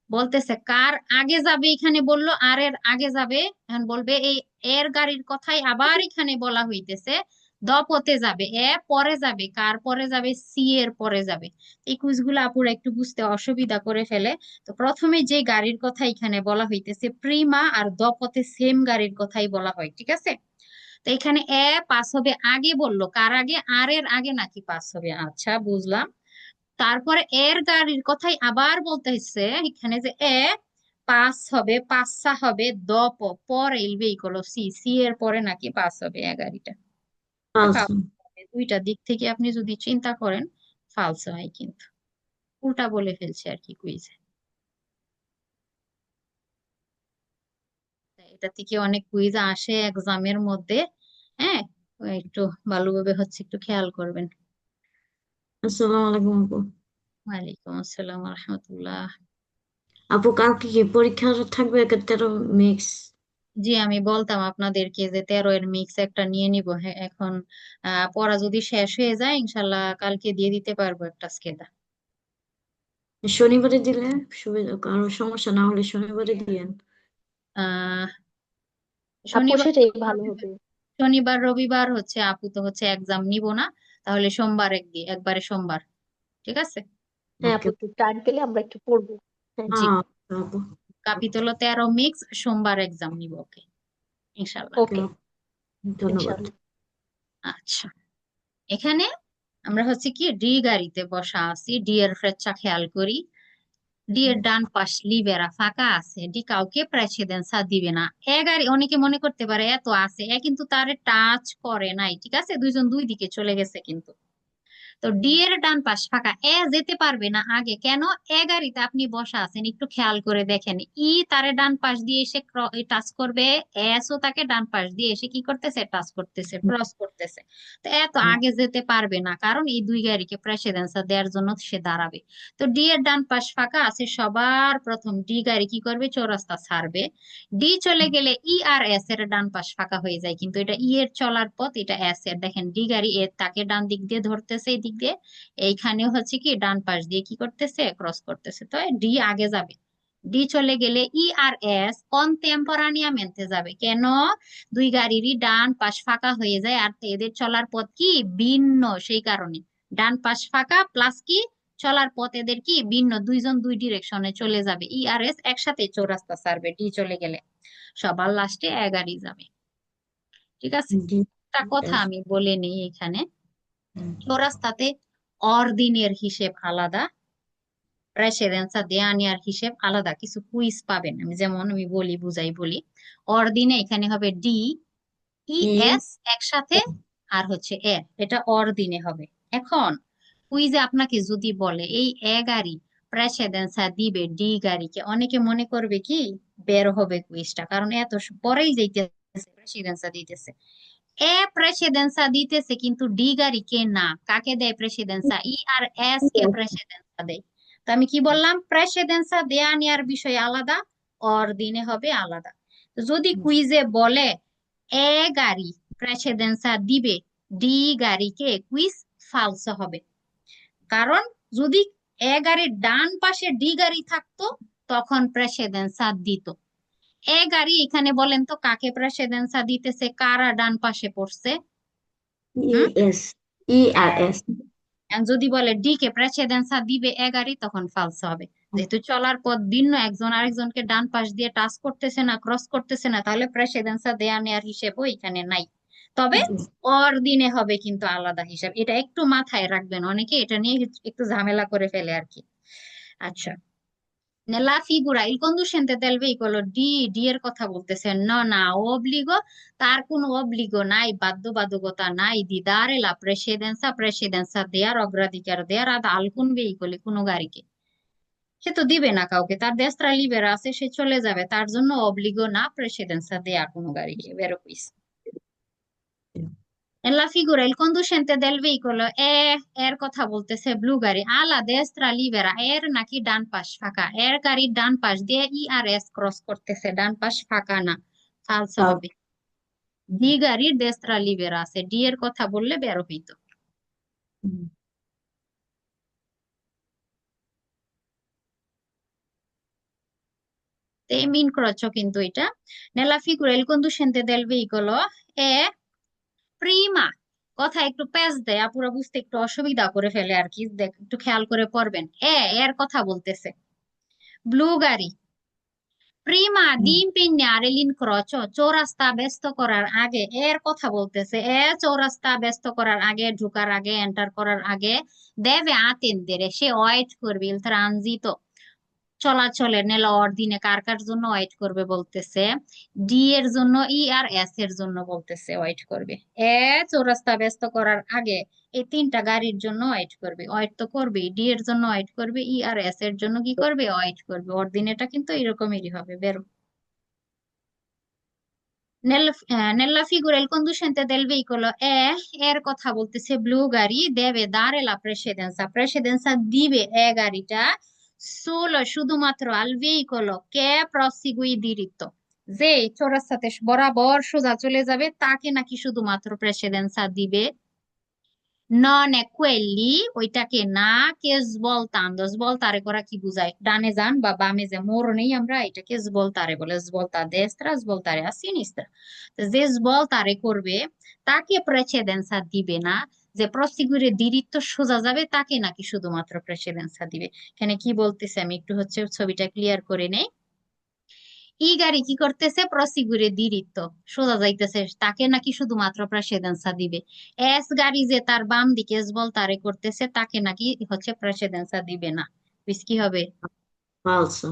বলতেছে কার আগে যাবে, এখানে বললো আর এর আগে যাবে, এখন বলবে এই এর গাড়ির কথাই আবার এখানে বলা হইতেছে, দ পথে যাবে, পরে যাবে, কার পরে যাবে, সি এর পরে যাবে। এই কুইজগুলো আপুরা একটু বুঝতে অসুবিধা করে ফেলে। তো প্রথমে যে গাড়ির কথা এখানে বলা হইতেছে প্রিমা, আর দ পথে সেম গাড়ির কথাই বলা হয়, ঠিক আছে। তো এখানে পাস হবে আগে, বললো কার আগে, আর এর আগে নাকি পাস হবে, আচ্ছা বুঝলাম। তারপরে এর গাড়ির কথাই আবার বলতেছে এখানে, যে পাঁচ হবে, পাঁচসা হবে, পরে il veicolo সি, সি এর পরে নাকি পাঁচ হবে গাড়িটা। এটা ফালসো। false হবে। দুইটা দিক থেকে আপনি যদি চিন্তা করেন ফালসো হয় কিন্তু, উল্টা বলে ফেলছে আর কি কুইজে। এটা থেকে অনেক কুইজ আসে এক্সামের মধ্যে। হ্যাঁ, একটু ভালোভাবে হচ্ছে একটু খেয়াল করবেন। আসসালামু আলাইকুম আপু। ওয়ালাইকুম আসসালাম রহমতুল্লাহ। আপু কালকে কি পরীক্ষা থাকবে? 13 মিক্স। জি, আমি বলতাম আপনাদেরকে যে 13 এর মিক্স একটা নিয়ে নিব। হ্যাঁ, এখন পড়া যদি শেষ হয়ে যায় ইনশাল্লাহ কালকে দিয়ে দিতে পারবো একটা স্কেদা। শনিবারে দিলে সুবিধা, কারো সমস্যা না হলে শনিবারে দিয়েন। আহ আপু শনিবার, সেটাই ভালো হবে। শনিবার রবিবার হচ্ছে আপু তো হচ্ছে এক্সাম নিব না, তাহলে সোমবার একবারে সোমবার। ঠিক আছে। হ্যাঁ ওকে। আপু, একটু টাইম পেলে আমরা একটু পড়বো। হ্যাঁ। জি, আপু। কাপিতল 13 মিক্স সোমবার এক্সাম নিব। ওকে, ইনশাল্লাহ। ওকে। ধন্যবাদ। ইনশাআল্লাহ। আচ্ছা, এখানে আমরা হচ্ছে কি ডি গাড়িতে বসা আছি, ডি এর ফ্রেচ্চা খেয়াল করি। ডি এর ডান পাশ লিবেরা ফাঁকা আছে, ডি কাউকে প্রেসিডেন্সা দিবে না। এ গাড়ি অনেকে মনে করতে পারে এত আছে, এ কিন্তু তারে টাচ করে নাই, ঠিক আছে, দুইজন দুই দিকে চলে গেছে কিন্তু। তো ডি এর ডান পাশ ফাঁকা, এ যেতে পারবে না আগে, কেন? এ গাড়িতে আপনি বসা আছেন, একটু খেয়াল করে দেখেন, ই তারে ডান পাশ দিয়ে এসে টাচ করবে, এস ও তাকে ডান পাশ দিয়ে এসে কি করতেছে, টাচ করতেছে, ক্রস করতেছে। তো এত আগে যেতে পারবে না, কারণ এই দুই গাড়িকে প্রেসিডেন্সা দেওয়ার জন্য সে দাঁড়াবে। তো ডি এর ডান পাশ ফাঁকা আছে, সবার প্রথম ডি গাড়ি কি করবে, চৌরাস্তা ছাড়বে। ডি চলে গেলে ই আর এস এর ডান পাশ ফাঁকা হয়ে যায়, কিন্তু এটা ই এর চলার পথ, এটা এস এর। দেখেন ডি গাড়ি এর তাকে ডান দিক দিয়ে ধরতেছে, এই দিক দিয়ে, এইখানেও হচ্ছে কি ডান পাশ দিয়ে কি করতেছে, ক্রস করতেছে। তো ডি আগে যাবে। ডি চলে গেলে ই আর এস কন্টেম্পোরানিয়ামেন্টে যাবে, কেন? দুই গাড়িরই ডান পাশ ফাঁকা হয়ে যায়, আর এদের চলার পথ কি ভিন্ন, সেই কারণে ডান পাশ ফাঁকা প্লাস কি চলার পথ এদের কি ভিন্ন, দুইজন দুই ডিরেকশনে চলে যাবে। ই আর এস একসাথে চৌরাস্তা ছাড়বে ডি চলে গেলে, সবার লাস্টে এ গাড়ি যাবে। ঠিক আছে। জি। একটা কথা আমি বলে নিই এখানে, চৌরাস্তাতে অর্দিনের হিসেব আলাদা, প্রেসিডেন্সা দেয়ানিয়ার হিসেব আলাদা। কিছু কুইজ পাবেন, আমি যেমন আমি বলি বুঝাই বলি। অর্দিনে এখানে হবে ডি ই এস একসাথে, আর হচ্ছে এ, এটা অর্দিনে হবে। এখন কুইজে আপনাকে যদি বলে এই এ গাড়ি প্রেসিডেন্সা দিবে ডি গাড়িকে, অনেকে মনে করবে কি বের হবে কুইজটা, কারণ এত পরেই যাইতেছে প্রেসিডেন্সা দিতেছে। এ প্রেসিডেন্সা দিতেছে কিন্তু ডি গাড়িকে না, কাকে দেয় প্রেসিডেন্সা, ই আর এস কে প্রেসিডেন্সা দেয়। তো আমি কি বললাম, প্রেসিডেন্সা দেয়া নেয়ার বিষয় আলাদা, দিনে হবে আলাদা। তো যদি কুইজে বলে এ গাড়ি প্রেসিডেন্সা দিবে ডি গাড়িকে, কুইজ ফালস হবে। কারণ যদি এ গাড়ির ডান পাশে ডি গাড়ি থাকতো তখন প্রেসিডেন্সা দিত। এ গাড়ি এখানে বলেন তো কাকে প্রেসিডেন্সা দিতেছে, কারা ডান পাশে পড়ছে? হুম, ইএস। ইআরএস। and যদি বলে ডি কে প্রেসিডেন্সা দিবে এ গাড়ি, তখন ফালস হবে। যেহেতু চলার পথ ভিন্ন, একজন আরেকজনকে ডান পাশ দিয়ে টাচ করতেছে না, ক্রস করতেছে না, তাহলে প্রেসিডেন্সা দেয়া নেয়ার হিসেবও এখানে নাই। তবে অর দিনে হবে কিন্তু আলাদা হিসাব, এটা একটু মাথায় রাখবেন, অনেকে এটা নিয়ে একটু ঝামেলা করে ফেলে আর কি। আচ্ছা, nella figura il conducente del veicolo D এর কথা বলতেছেন, না না obbligo, তার কোনো অব্লিগো নাই, বাধ্যবাধকতা নাই, দি dare la precedenza, প্রেসিডেন্সা দেয়ার, অগ্রাধিকার দেয়ার ad alcun veicoli, কোনো গাড়িকে। সে তো দিবে না কাউকে, তার দেশরা লিবেরা আছে, সে চলে যাবে, তার জন্য অব্লিগো না প্রেসিডেন্সা দেয়া কোনো গাড়িকে, বেরো কুইস। En la figura il conducente del veicolo এর কথা বলতেছে ব্লু গাড়ি, আলা দেস্ত্রা লিবেরা, এর নাকি ডান পাশ ফাঁকা, এর গাড়ির ডান পাশ দিয়ে ই আর এস ক্রস করতেছে, ডান পাশ ফাঁকা না, ফালস হবে। ডি গাড়ির দেস্ত্রা লিবেরা আছে, ডি এর কথা বললে বেরো হইতো। তো এই মিন ক্রচ কিন্তু এটা। nella figura il conducente del veicolo è Prima, কথা একটু প্যাচ দেয়, আপুরা বুঝতে একটু অসুবিধা করে ফেলে আর কি, একটু খেয়াল করে পড়বেন। এর কথা বলতেছে ব্লু গাড়ি, প্রিমা দি ইমপিgnare l'incrocio, চৌরাস্তা ব্যস্ত করার আগে, এর কথা বলতেছে, চৌরাস্তা ব্যস্ত করার আগে, ঢুকার আগে, এন্টার করার আগে, দেবে attendere, সে ওয়েট করবে, il transito, চলাচলে নেলা অর্ডিনে কার কার জন্য ওয়েট করবে বলতেছে, ডি এর জন্য, ই আর এস এর জন্য বলতেছে ওয়েট করবে। এ চৌরাস্তা ব্যস্ত করার আগে এই তিনটা গাড়ির জন্য ওয়েট করবে, ওয়েট তো করবেই, ডি এর জন্য ওয়েট করবে, ই আর এস এর জন্য কি করবে, ওয়েট করবে। অর্ডিনেটা কিন্তু এরকমই হবে, বেরো। Nella figura il conducente del veicolo এর কথা বলতেছে ব্লু গাড়ি deve dare la precedenza, precedenza দিবে গাড়িটা solo শুধুমাত্র al veicolo che prosegue diritto, যে চৌরাস্তাতে বরাবর সোজা চলে যাবে তাকে নাকি শুধুমাত্র প্রেসিডেন্সা দিবে। নন quelli ওইটাকে না, কে svoltando, svoltare করা কি বুঝায়, ডানে যান বা বামে যে মোড় নেই আমরা এটাকে svoltare বলে, svolta a destra, svoltare a sinistra। তো যে svoltare করবে তাকে প্রেসিডেন্সা দিবে না, যে প্রসিগুরে diritto সোজা যাবে তাকে নাকি শুধুমাত্র প্রেসিডেন্সা দিবে। এখানে কি বলতেছে আমি একটু হচ্ছে ছবিটা ক্লিয়ার করে নেই। ই গাড়ি কি করতেছে, প্রসিগুরে দিরিত্ত সোজা যাইতেছে তাকে নাকি শুধুমাত্র প্রেসিডেন্সা দিবে। এস গাড়ি যে তার বাম দিকে বল তারে করতেছে তাকে নাকি হচ্ছে প্রেসিডেন্সা দিবে না। কি হবে, falso।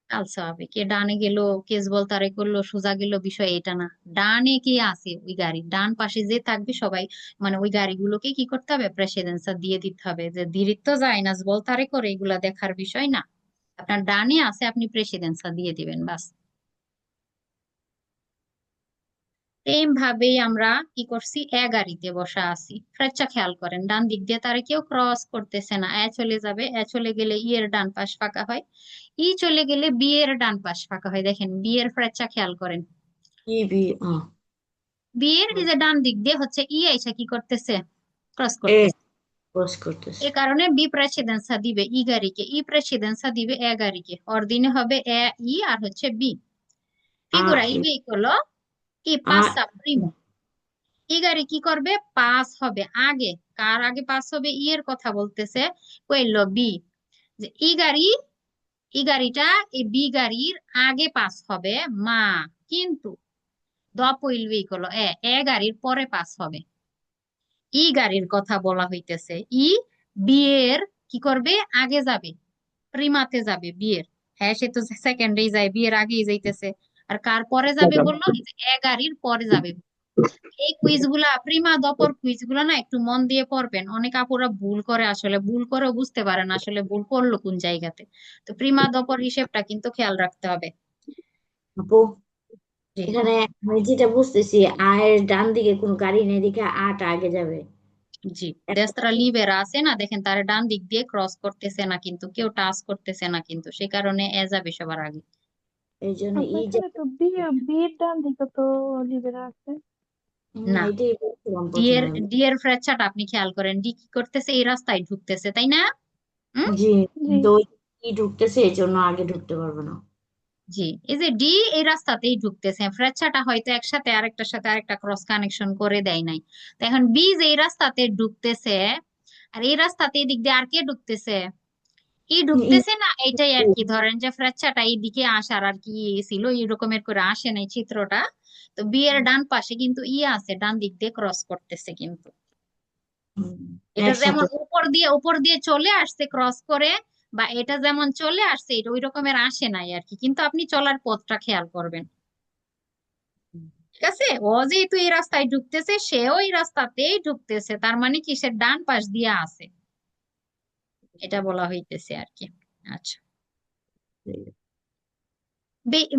আলসা হবে। কে ডানে গেল, কেসবল তারে করলো, সোজা গেল, বিষয় এটা না। ডানে কে আছে ওই গাড়ি, ডান পাশে যে থাকবে সবাই মানে ওই গাড়িগুলোকে কি করতে হবে, প্রেসিডেন্সা দিয়ে দিতে হবে। যে দিরিত্ত যায় না বল তারে করে এগুলা দেখার বিষয় না, আপনার ডানে আছে আপনি প্রেসিডেন্সা দিয়ে দিবেন বাস। সেম ভাবেই আমরা কি করছি, এ গাড়িতে বসা আছি, ফ্রেচ্চা খেয়াল করেন ডান দিক দিয়ে তারা কেউ ক্রস করতেছে না, এ চলে যাবে, এ চলে গেলে ই এর ডান পাশ ফাঁকা হয়, ই চলে গেলে বি এর ডান পাশ ফাঁকা হয়। দেখেন বি এর ফ্রেচ্চা খেয়াল করেন, ইবি বি এর এই যে ডান দিক দিয়ে হচ্ছে ই আইসা কি করতেছে, ক্রস এ করতেছে। ক্রস করতেছে। এ কারণে বি প্রেসিডেন্সা দিবে ই গাড়িকে, ই প্রেসিডেন্সা দিবে এ গাড়িকে, ওর দিনে হবে এ ই আর হচ্ছে বি। আর ফিগুরা il veicolo কি আর passa primo, ই গাড়ি কি করবে, পাস হবে আগে। কার আগে পাস হবে, ই এর কথা বলতেছে, কইলো বি, যে ই গাড়িটা এই বি গাড়ির আগে পাস হবে মা, কিন্তু dopo il veicolo এ গাড়ির পরে পাস হবে। ই গাড়ির কথা বলা হইতেছে, ই বি এর কি করবে, আগে যাবে, প্রিমাতে যাবে বিয়ের। হ্যাঁ সে তো সেকেন্ডেই যায়, বিয়ের আগেই যাইতেছে। আর কার পরে যাবে বললো, এই যে এ গাড়ির পরে যাবে। এই কুইজ গুলা প্রিমা দপর কুইজ গুলা না একটু মন দিয়ে পড়বেন, অনেক আপুরা ভুল করে, আসলে ভুল করেও বুঝতে পারেন আসলে ভুল করলো কোন জায়গাতে। তো প্রিমা দপর হিসেবটা কিন্তু খেয়াল রাখতে হবে। আপু, জি এখানে আমি যেটা বুঝতেছি, আয়ের ডান দিকে কোনো গাড়ি নেই দেখে আটা আগে যাবে। জি, দেস্ত্রা লিবেরা আছে না, দেখেন তার ডান দিক দিয়ে ক্রস করতেছে না, কিন্তু কেউ টাচ করতেছে না, কিন্তু সে কারণে এ যাবে সবার আগে। এই জন্য আপু ই এখানে যাবে। তো বিয়ের ডান দিকে তো লিবেরা আছে। না, এটাই বলছিলাম ডি এর প্রথমে। ডি এর ফ্র্যাকচারটা আপনি খেয়াল করেন, ডি কি করতেছে, এই রাস্তায় ঢুকতেছে তাই না? হুম, জি, জি। তো ই ঢুকতেছে এই জন্য আগে ঢুকতে পারবে না। জি, এই যে ডি এই রাস্তাতেই ঢুকতেছে, ফ্রেচ্চাটা হয়তো একসাথে আরেকটার সাথে আরেকটা ক্রস কানেকশন করে দেয় নাই। তো এখন বি যে এই রাস্তাতে ঢুকতেছে, আর এই রাস্তাতে এই দিক দিয়ে আর কে ঢুকতেছে, ই ই ঢুকতেছে না, এইটাই আর কি। ধরেন যে ফ্রেচ্চাটা এইদিকে আসার আর কি ছিল, এরকমের করে আসে নাই চিত্রটা। তো বি এর ডান পাশে কিন্তু ই আছে, ডান দিক দিয়ে ক্রস করতেছে কিন্তু। হুম, এটা যেমন একসাথে। উপর দিয়ে চলে আসছে ক্রস করে, বা এটা যেমন চলে আসছে এটা ওই রকমের আসে নাই আর কি, কিন্তু আপনি চলার পথটা খেয়াল করবেন। ঠিক আছে, ও যেহেতু এই রাস্তায় ঢুকতেছে সেও এই রাস্তাতেই ঢুকতেছে, তার মানে কি সে ডান পাশ দিয়ে আছে, এটা বলা হইতেছে আর কি। আচ্ছা,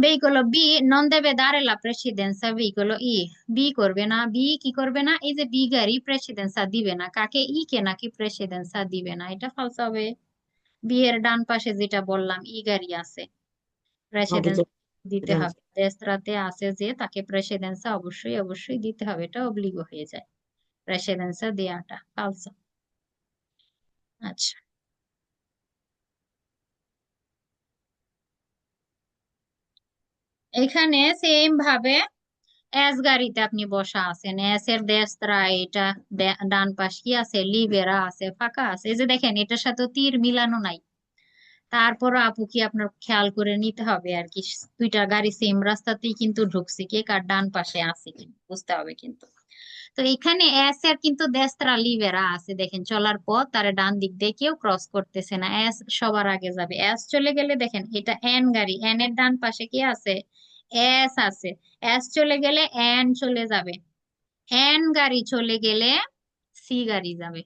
veicolo B non deve dare la precedenza veicolo I, B করবে না, বি কি করবে না, এই যে বি গাড়ি প্রেসিডেন্সা দিবে না কাকে, ই কে নাকি প্রেসিডেন্সা দিবে না, এটা ফালস হবে। বি এর ডান পাশে যেটা বললাম ই গাড়ি আছে, আগে প্রেসিডেন্স যাবে। দিতে হবে, দেশরাতে আছে যে তাকে প্রেসিডেন্সা অবশ্যই অবশ্যই দিতে হবে, এটা অব্লিগো হয়ে যায় প্রেসিডেন্সা দেয়াটা, ফালস। আচ্ছা, এখানে সেম ভাবে এস গাড়িতে আপনি বসা আছেন, এস এর দেস্ত্রা এটা ডান পাশ কি আছে, লিবেরা আছে, ফাঁকা আছে। এই যে দেখেন এটার সাথে তীর মিলানো নাই, তারপরও আপু কি আপনার খেয়াল করে নিতে হবে আর কি, দুইটা গাড়ি সেম রাস্তাতেই কিন্তু ঢুকছে, কে কার ডান পাশে আছে কি বুঝতে হবে কিন্তু। তো এখানে এস এর কিন্তু দেস্ত্রা লিভেরা আছে, দেখেন চলার পর তার ডান দিক দিয়ে কেউ ক্রস করতেছে না, এস সবার আগে যাবে। এস চলে গেলে দেখেন এটা এন গাড়ি, এন এর ডান পাশে কি আছে, এস আছে। এস চলে গেলে এন চলে যাবে, এন গাড়ি চলে গেলে সি গাড়ি যাবে।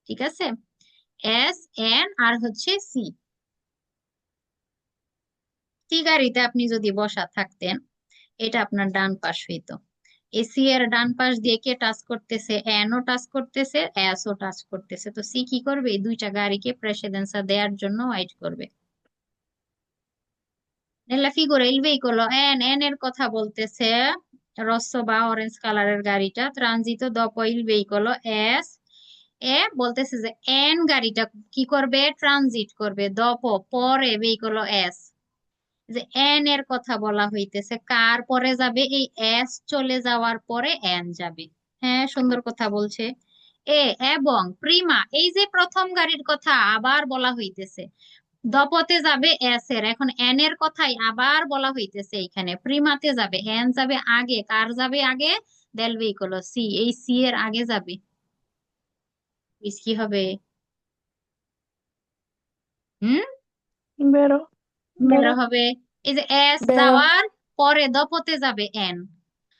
ঠিক আছে, এস, এন আর হচ্ছে সি। সি গাড়িতে আপনি যদি বসা থাকতেন, এটা আপনার ডান পাশ হইতো। এসি এর ডান পাশ দিয়ে কে টাচ করতেছে, এন ও টাচ করতেছে, এস ও টাচ করতেছে। তো সি কি করবে, এই দুইটা গাড়িকে প্রেসিডেন্সা দেওয়ার জন্য ওয়াইট করবে। nella figura il veicolo N এর কথা বলতেছে, রস্সো বা অরেঞ্জ কালারের গাড়িটা ট্রানজিটো dopo il veicolo এস, এ বলতেছে যে এন গাড়িটা কি করবে, ট্রানজিট করবে, দপ পরে veicolo এস, যে এন এর কথা বলা হইতেছে, কার পরে যাবে, এই এস চলে যাওয়ার পরে এন যাবে। হ্যাঁ, সুন্দর কথা বলছে। এ এবং প্রিমা, এই যে প্রথম গাড়ির কথা আবার বলা হইতেছে, দপতে যাবে এস এর, এখন এন এর কথাই আবার বলা হইতেছে, এখানে প্রিমাতে যাবে, এন যাবে আগে, কার যাবে আগে, দেল ভেহিকল সি, এই সি এর আগে যাবে। কি হবে, হুম, বেরো বের বেরো হবে। এই যে এস বেরো যাওয়ার পরে দপতে যাবে এন,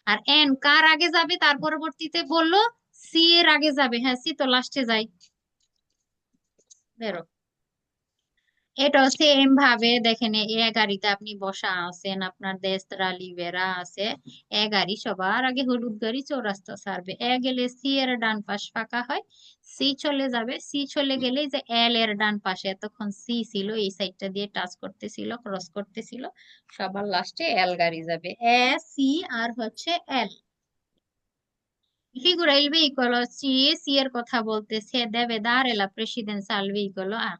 আর এন কার আগে যাবে, তার পরবর্তীতে বললো সি এর আগে যাবে। হ্যাঁ, সি তো লাস্টে যায়, বেরো। এটাও সেম ভাবে দেখেন, এ গাড়িতে আপনি বসা আছেন, আপনার দেশরা লিভেরা আছে, এ গাড়ি সবার আগে হলুদ গাড়ি চৌরাস্তা ছাড়বে, এ গেলে সি এর ডান পাশ ফাঁকা হয়, সি চলে যাবে, সি চলে গেলে যে এল এর ডান পাশে এতক্ষণ সি ছিল, এই সাইডটা দিয়ে টাচ করতেছিল, ক্রস করতেছিল, সবার লাস্টে এল গাড়ি যাবে, এ, সি আর হচ্ছে L. Figura il veicolo C, C এর কথা বলতেছে, deve dare la precedenza al veicolo A,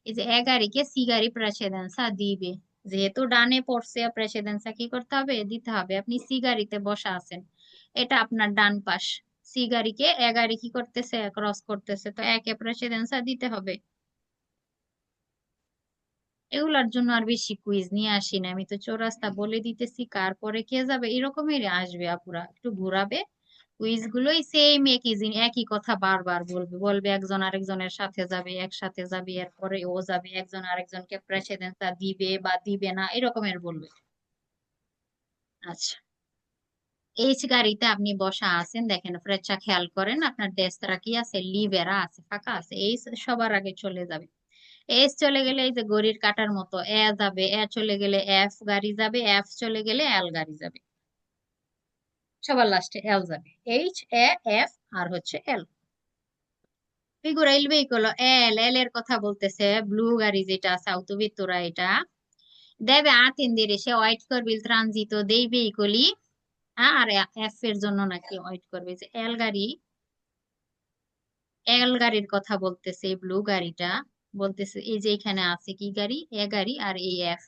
এই যে এ গাড়িকে সি গাড়ি প্রেসিডেন্সা দিবে, যেহেতু ডানে পড়ছে প্রেসিডেন্সা কি করতে হবে, দিতে হবে। আপনি সি গাড়িতে বসা আছেন, এটা আপনার ডান পাশ, সি গাড়িকে এ গাড়ি কি করতেছে, ক্রস করতেছে, তো একে প্রেসিডেন্সা দিতে হবে। এগুলার জন্য আর বেশি কুইজ নিয়ে আসি না, আমি তো চৌরাস্তা বলে দিতেছি, কার পরে কে যাবে এরকমেরই আসবে, আপুরা একটু ঘুরাবে। কুইজ গুলোই সেম, একই একই কথা বারবার বলবে, বলবে একজন আরেকজনের সাথে যাবে, একসাথে যাবে, এরপরে ও যাবে, একজন আরেকজনকে প্রেসিডেন্সটা দিবে বা দিবে না, এরকমের বলবে। আচ্ছা, এইচ গাড়িতে আপনি বসা আছেন, দেখেন ফ্রেচ্চা খেয়াল করেন, আপনার ডেস্কটা কি আছে, লিভেরা আছে, ফাঁকা আছে, এইচ সবার আগে চলে যাবে। এস চলে গেলে এই যে ঘড়ির কাঁটার মতো এ যাবে, এ চলে গেলে এফ গাড়ি যাবে, এফ চলে গেলে এল গাড়ি যাবে, সবার লাস্টে এল যাবে। এইচ, এ, এফ আর হচ্ছে এল। ফিগুরা ইল ভেহিকলো এল, এল এর কথা বলতেছে, ব্লু গাড়ি যেটা আছে autovettura এটা, deve attendere, সে ওয়েট করবে, il transito dei veicoli, আর এফ এর জন্য নাকি ওয়েট করবে, যে এল গাড়ি, এল গাড়ির কথা বলতেছে, ব্লু গাড়িটা বলতেছে, এই যে এখানে আছে কি গাড়ি, এ গাড়ি আর এই এফ,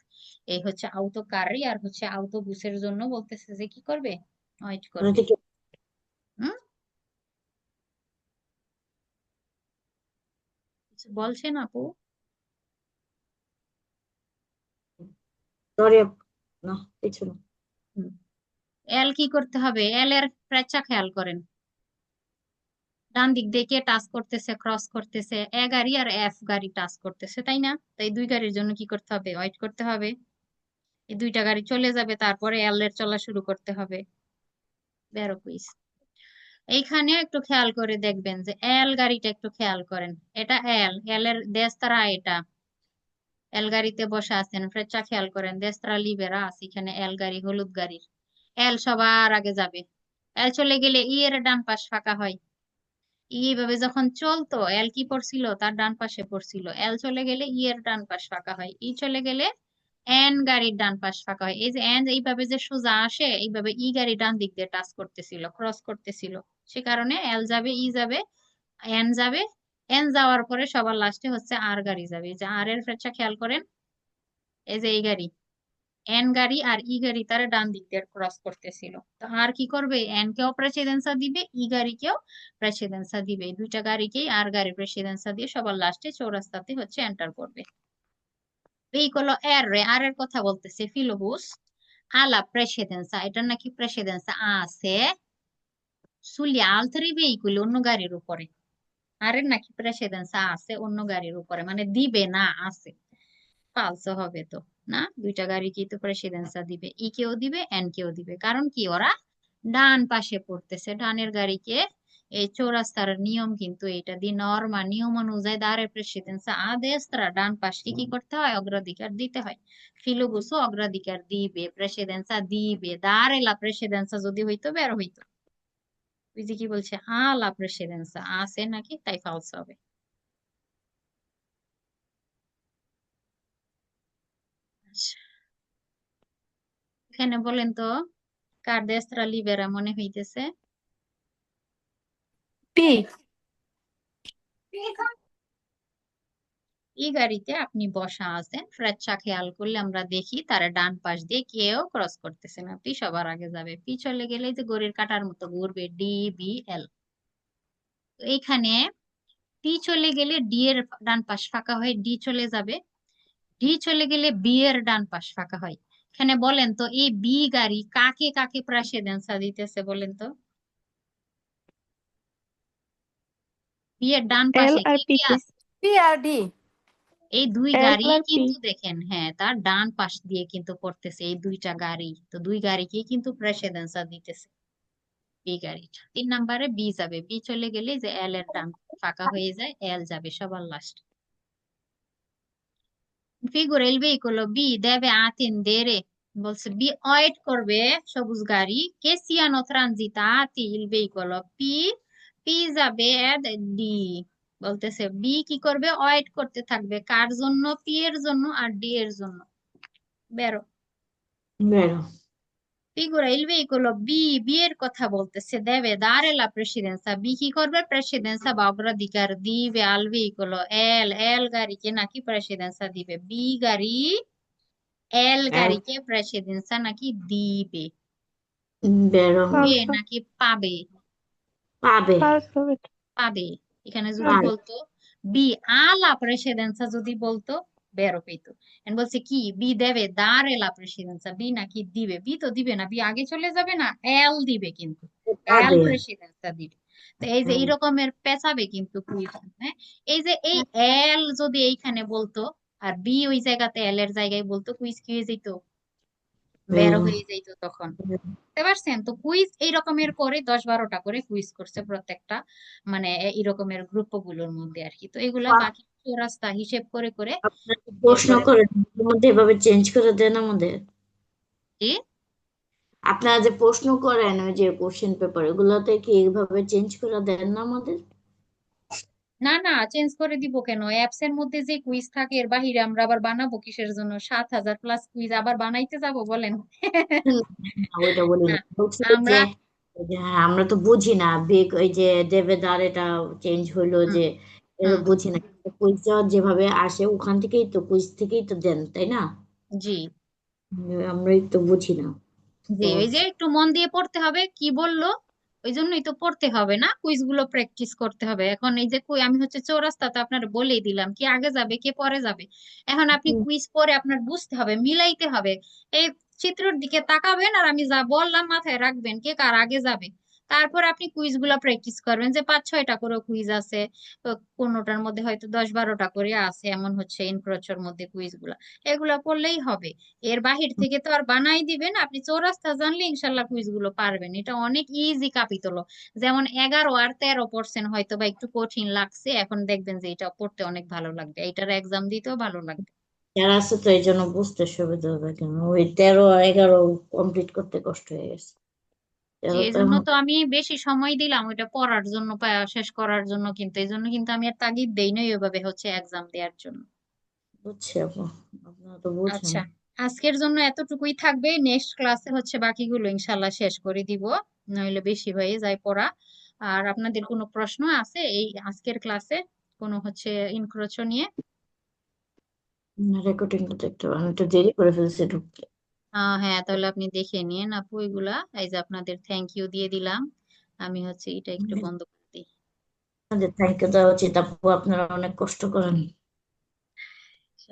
এই হচ্ছে আউটো কারি আর হচ্ছে আউটোবুসের জন্য বলতেছে যে কি করবে, ওয়েট করবে। ওদিকে হুম, কিছু বলছেন আপু? সরি, না কিছু না। হুম, এল কি করতে হবে, এল এর প্রেচ্ছা খেয়াল করেন, ডান দিক দিয়ে কে টাচ করতেছে, ক্রস করতেছে, এ গাড়ি আর এফ গাড়ি টাচ করতেছে, তাই না? তাই দুই গাড়ির জন্য কি করতে হবে, ওয়েট করতে হবে। এই দুইটা গাড়ি চলে যাবে, তারপরে এল এর চলা শুরু করতে হবে। বেরো কুইজ। এইখানে একটু খেয়াল করে দেখবেন যে এল গাড়িটা একটু খেয়াল করেন, এটা এল, এল এর দেস্তারা এটা, এল গাড়িতে বসে আছেন, ফ্রেচ্চা খেয়াল করেন, দেস্তারা লিবেরা আছে এখানে, এল গাড়ি হলুদ গাড়ির, এল সবার আগে যাবে, এল চলে গেলে ই এর ডান পাশ ফাঁকা হয়, এইভাবে যখন চলতো এল কি পড়ছিল, তার ডান পাশে পড়ছিল, এল চলে গেলে ই এর ডান পাশ ফাঁকা হয়, ই চলে গেলে এন গাড়ির ডান পাশ ফাঁকা হয়। এই যে এন এইভাবে যে সোজা আসে, এইভাবে ই গাড়ি ডান দিক দিয়ে টাচ করতেছিল, ক্রস করতেছিল, সে কারণে এল যাবে, ই যাবে, এন যাবে, এন যাওয়ার পরে সবার লাস্টে হচ্ছে আর গাড়ি যাবে, এই যে আর এর ফ্রেচ্ছা খেয়াল করেন, এই যে এই গাড়ি, এন গাড়ি আর ই গাড়ি তারা ডান দিক দিয়ে ক্রস করতেছিল, তো আর কি করবে, এন কেও প্রেসিডেন্সা দিবে, ই গাড়িকেও প্রেসিডেন্সা দিবে, এই দুইটা গাড়িকেই আর গাড়ি প্রেসিডেন্সা দিয়ে সবার লাস্টে চৌরাস্তাতে হচ্ছে এন্টার করবে। ভেহিকলো এর, আর এর কথা বলতেছে, ফিলোবুস আলা প্রেসিডেন্সা, এটার নাকি প্রেসিডেন্সা আছে sugli altri veicoli অন্য গাড়ির উপরে আরে নাকি প্রেসিডেন্সা আছে অন্য গাড়ির উপরে মানে দিবে না আছে ফালসো হবে তো না দুইটা গাড়িকেই তো প্রেসিডেন্সা দিবে ই কেও দিবে এন কেও দিবে কারণ কি ওরা ডান পাশে পড়তেছে ডানের গাড়িকে এই চৌরাস্তার নিয়ম কিন্তু এটা দি নর্মা নিয়ম অনুযায়ী দাঁড়ে প্রেসিডেন্সা a destra ডান পাশকে কি করতে হয় অগ্রাধিকার দিতে হয় ফিলোবুসও অগ্রাধিকার দিবে প্রেসিডেন্সা দিবে দাঁড়ে লা প্রেসিডেন্সা যদি হইতো বের হইতো ওই যে কি বলছে লা প্রেসিডেন্সা আছে নাকি তাই ফালসো হবে আচ্ছা, এখানে বলেন তো কার দেস্ত্রা লিবেরা মনে হইতেছে পি। এই গাড়িতে আপনি বসা আছেন ফ্রেচ্ছা খেয়াল করলে আমরা দেখি তারা ডান পাশ দিয়ে কেউ ক্রস করতেছে না পি সবার আগে যাবে পি চলে গেলে যে ঘড়ির কাঁটার মতো ঘুরবে ডি বি এল এইখানে পি চলে গেলে ডি এর ডান পাশ ফাঁকা হয় ডি চলে যাবে ডি চলে গেলে বি এর ডান পাশ ফাঁকা হয় এখানে বলেন তো এই বি গাড়ি কাকে কাকে প্রেসিডেন্সা দিতেছে বলেন তো বি এর ডান এল পাশে আর কি পি কি কে? আছে পি আর ডি। এই দুই এল গাড়ি আর পি। কিন্তু দেখেন হ্যাঁ তার ডান পাশ দিয়ে কিন্তু পড়তেছে এই দুইটা গাড়ি তো দুই গাড়িকে কিন্তু প্রেসিডেন্সা দিতেছে বি গাড়িটা 3 নম্বরে বি যাবে বি চলে গেলে যে এল এর ডান ফাঁকা হয়ে যায় এল যাবে সবার লাস্ট ফিগুর এল ভেহিকল বি deve attendere বলছে বি ওয়েট করবে সবুজ গাড়ি কে cyano ট্রানজিতাতি il veicolo P P যাবে ডি বলতেছে বি কি করবে ওয়েট করতে থাকবে কার জন্য পি এর জন্য আর ডি এর জন্য বেরো বেরো। Figura il veicolo B, B এর কথা বলতেছে deve dare la precedenza B কি করবে প্রেসিডেন্সা বা অগ্রাধিকার দিবে al veicolo L L গাড়িকে নাকি প্রেসিডেন্সা দিবে B গাড়ি L এল গাড়িকে প্রেসিডেন্সা নাকি দিবে বেরো। দিবে ফালসো। নাকি পাবে পাবে। ফালসো হবে তো। পাবে এখানে যদি পাবে। বলতো বি আলা প্রেসিডেন্সা যদি বলতো বেরো পেতো এন্ড বলছে কি বি দেবে দাঁড়ে লা প্রেসিডেন্সা বি নাকি দিবে বি তো দিবে না বি আগে চলে যাবে না এল দিবে কিন্তু এল পাবে। প্রেসিডেন্সা দিবে তো এই যে এই রকমের পেঁচাবে কিন্তু কুইজ হ্যাঁ এই যে এই এল যদি এইখানে বলতো আর বি ওই জায়গাতে এল এর জায়গায় বলতো কুইজ কি হয়ে যেত বের বেরো। হয়ে যেত তখন বুঝতে পারছেন তো কুইজ এই রকমের করে 10-12টা করে কুইজ করছে প্রত্যেকটা মানে এই রকমের গ্রুপ গুলোর মধ্যে আর কি তো এগুলা বাকি রাস্তা হিসেব করে করে আপনারা কি প্রশ্ন এরপরে করেন এর মধ্যে এভাবে চেঞ্জ করে দেন আমাদের? কি আপনারা যে প্রশ্ন করেন ওই যে কোশ্চেন পেপার এগুলোতে কি এইভাবে চেঞ্জ করে দেন না আমাদের? না না চেঞ্জ করে দিব কেন অ্যাপস এর মধ্যে যে কুইজ থাকে এর বাহিরে আমরা আবার বানাবো কিসের জন্য 7,000+ কুইজ আবার বানাইতে যাব বলেন না, ওইটা বলি না না বলছি যে আমরা ওই যে হ্যাঁ, আমরা তো বুঝি না বেগ ওই যে দেবেদার এটা চেঞ্জ হইলো হুম যে এটা হুম বুঝি না কুইজ যেভাবে আসে ওখান থেকেই তো কুইজ থেকেই তো দেন তাই না? জি আমরাই তো বুঝি না জি তো ওই যে একটু মন দিয়ে পড়তে হবে কি বললো ওই জন্যই তো পড়তে হবে না কুইজ গুলো প্র্যাকটিস করতে হবে এখন এই যে আমি হচ্ছে চৌরাস্তাতে আপনার বলেই দিলাম কি আগে যাবে কে পরে যাবে এখন আপনি হুম, কুইজ পরে আপনার বুঝতে হবে মিলাইতে হবে এই চিত্রের দিকে তাকাবেন আর আমি যা বললাম মাথায় রাখবেন কে কার আগে যাবে তারপর আপনি কুইজ গুলা প্র্যাকটিস করবেন যে 5-6টা করে কুইজ আছে তো কোনোটার মধ্যে হয়তো 10-12টা করে আছে এমন হচ্ছে ইনক্রোচের মধ্যে কুইজ গুলা এগুলা করলেই হবে এর বাহির থেকে তো আর বানাই দিবেন আপনি চৌরাস্তা জানলে ইনশাল্লাহ কুইজ গুলো পারবেন এটা অনেক ইজি কাপিতল যেমন 11 আর 13% হয়তো বা একটু কঠিন লাগছে এখন দেখবেন যে এটা পড়তে অনেক ভালো লাগবে এটার এক্সাম দিতেও ভালো লাগবে যারা আছে তো এই জন্য বুঝতে সুবিধা হবে কেন ওই 13 আর 11 কমপ্লিট করতে কষ্ট হয়ে গেছে যে 13 এই তো জন্য এখন তো আমি বেশি সময় দিলাম ওইটা পড়ার জন্য শেষ করার জন্য কিন্তু এই জন্য কিন্তু আমি আর তাগিদ দেই নাই ওইভাবে হচ্ছে এক্সাম দেওয়ার জন্য বুঝছি আপু আপনারা তো বুঝেন। আচ্ছা আজকের জন্য এতটুকুই থাকবে নেক্সট ক্লাসে হচ্ছে বাকিগুলো ইনশাল্লাহ শেষ করে দিব নইলে বেশি হয়ে যায় পড়া আর আপনাদের কোনো প্রশ্ন আছে এই আজকের ক্লাসে কোনো হচ্ছে ইনক্রোচ নিয়ে রেকর্ডিংটা দেখতে হবে আমি একটু দেরি করে ফেলছি ঢুকতে। হ্যাঁ তাহলে আপনি দেখে নিন আপু এগুলা এই যে আপনাদের থ্যাংক ইউ দিয়ে দিলাম আমি হচ্ছে এটা একটু বন্ধ করে দিই আপনাদের থ্যাংক ইউ দেওয়া উচিত আপু আপনারা অনেক কষ্ট করেন।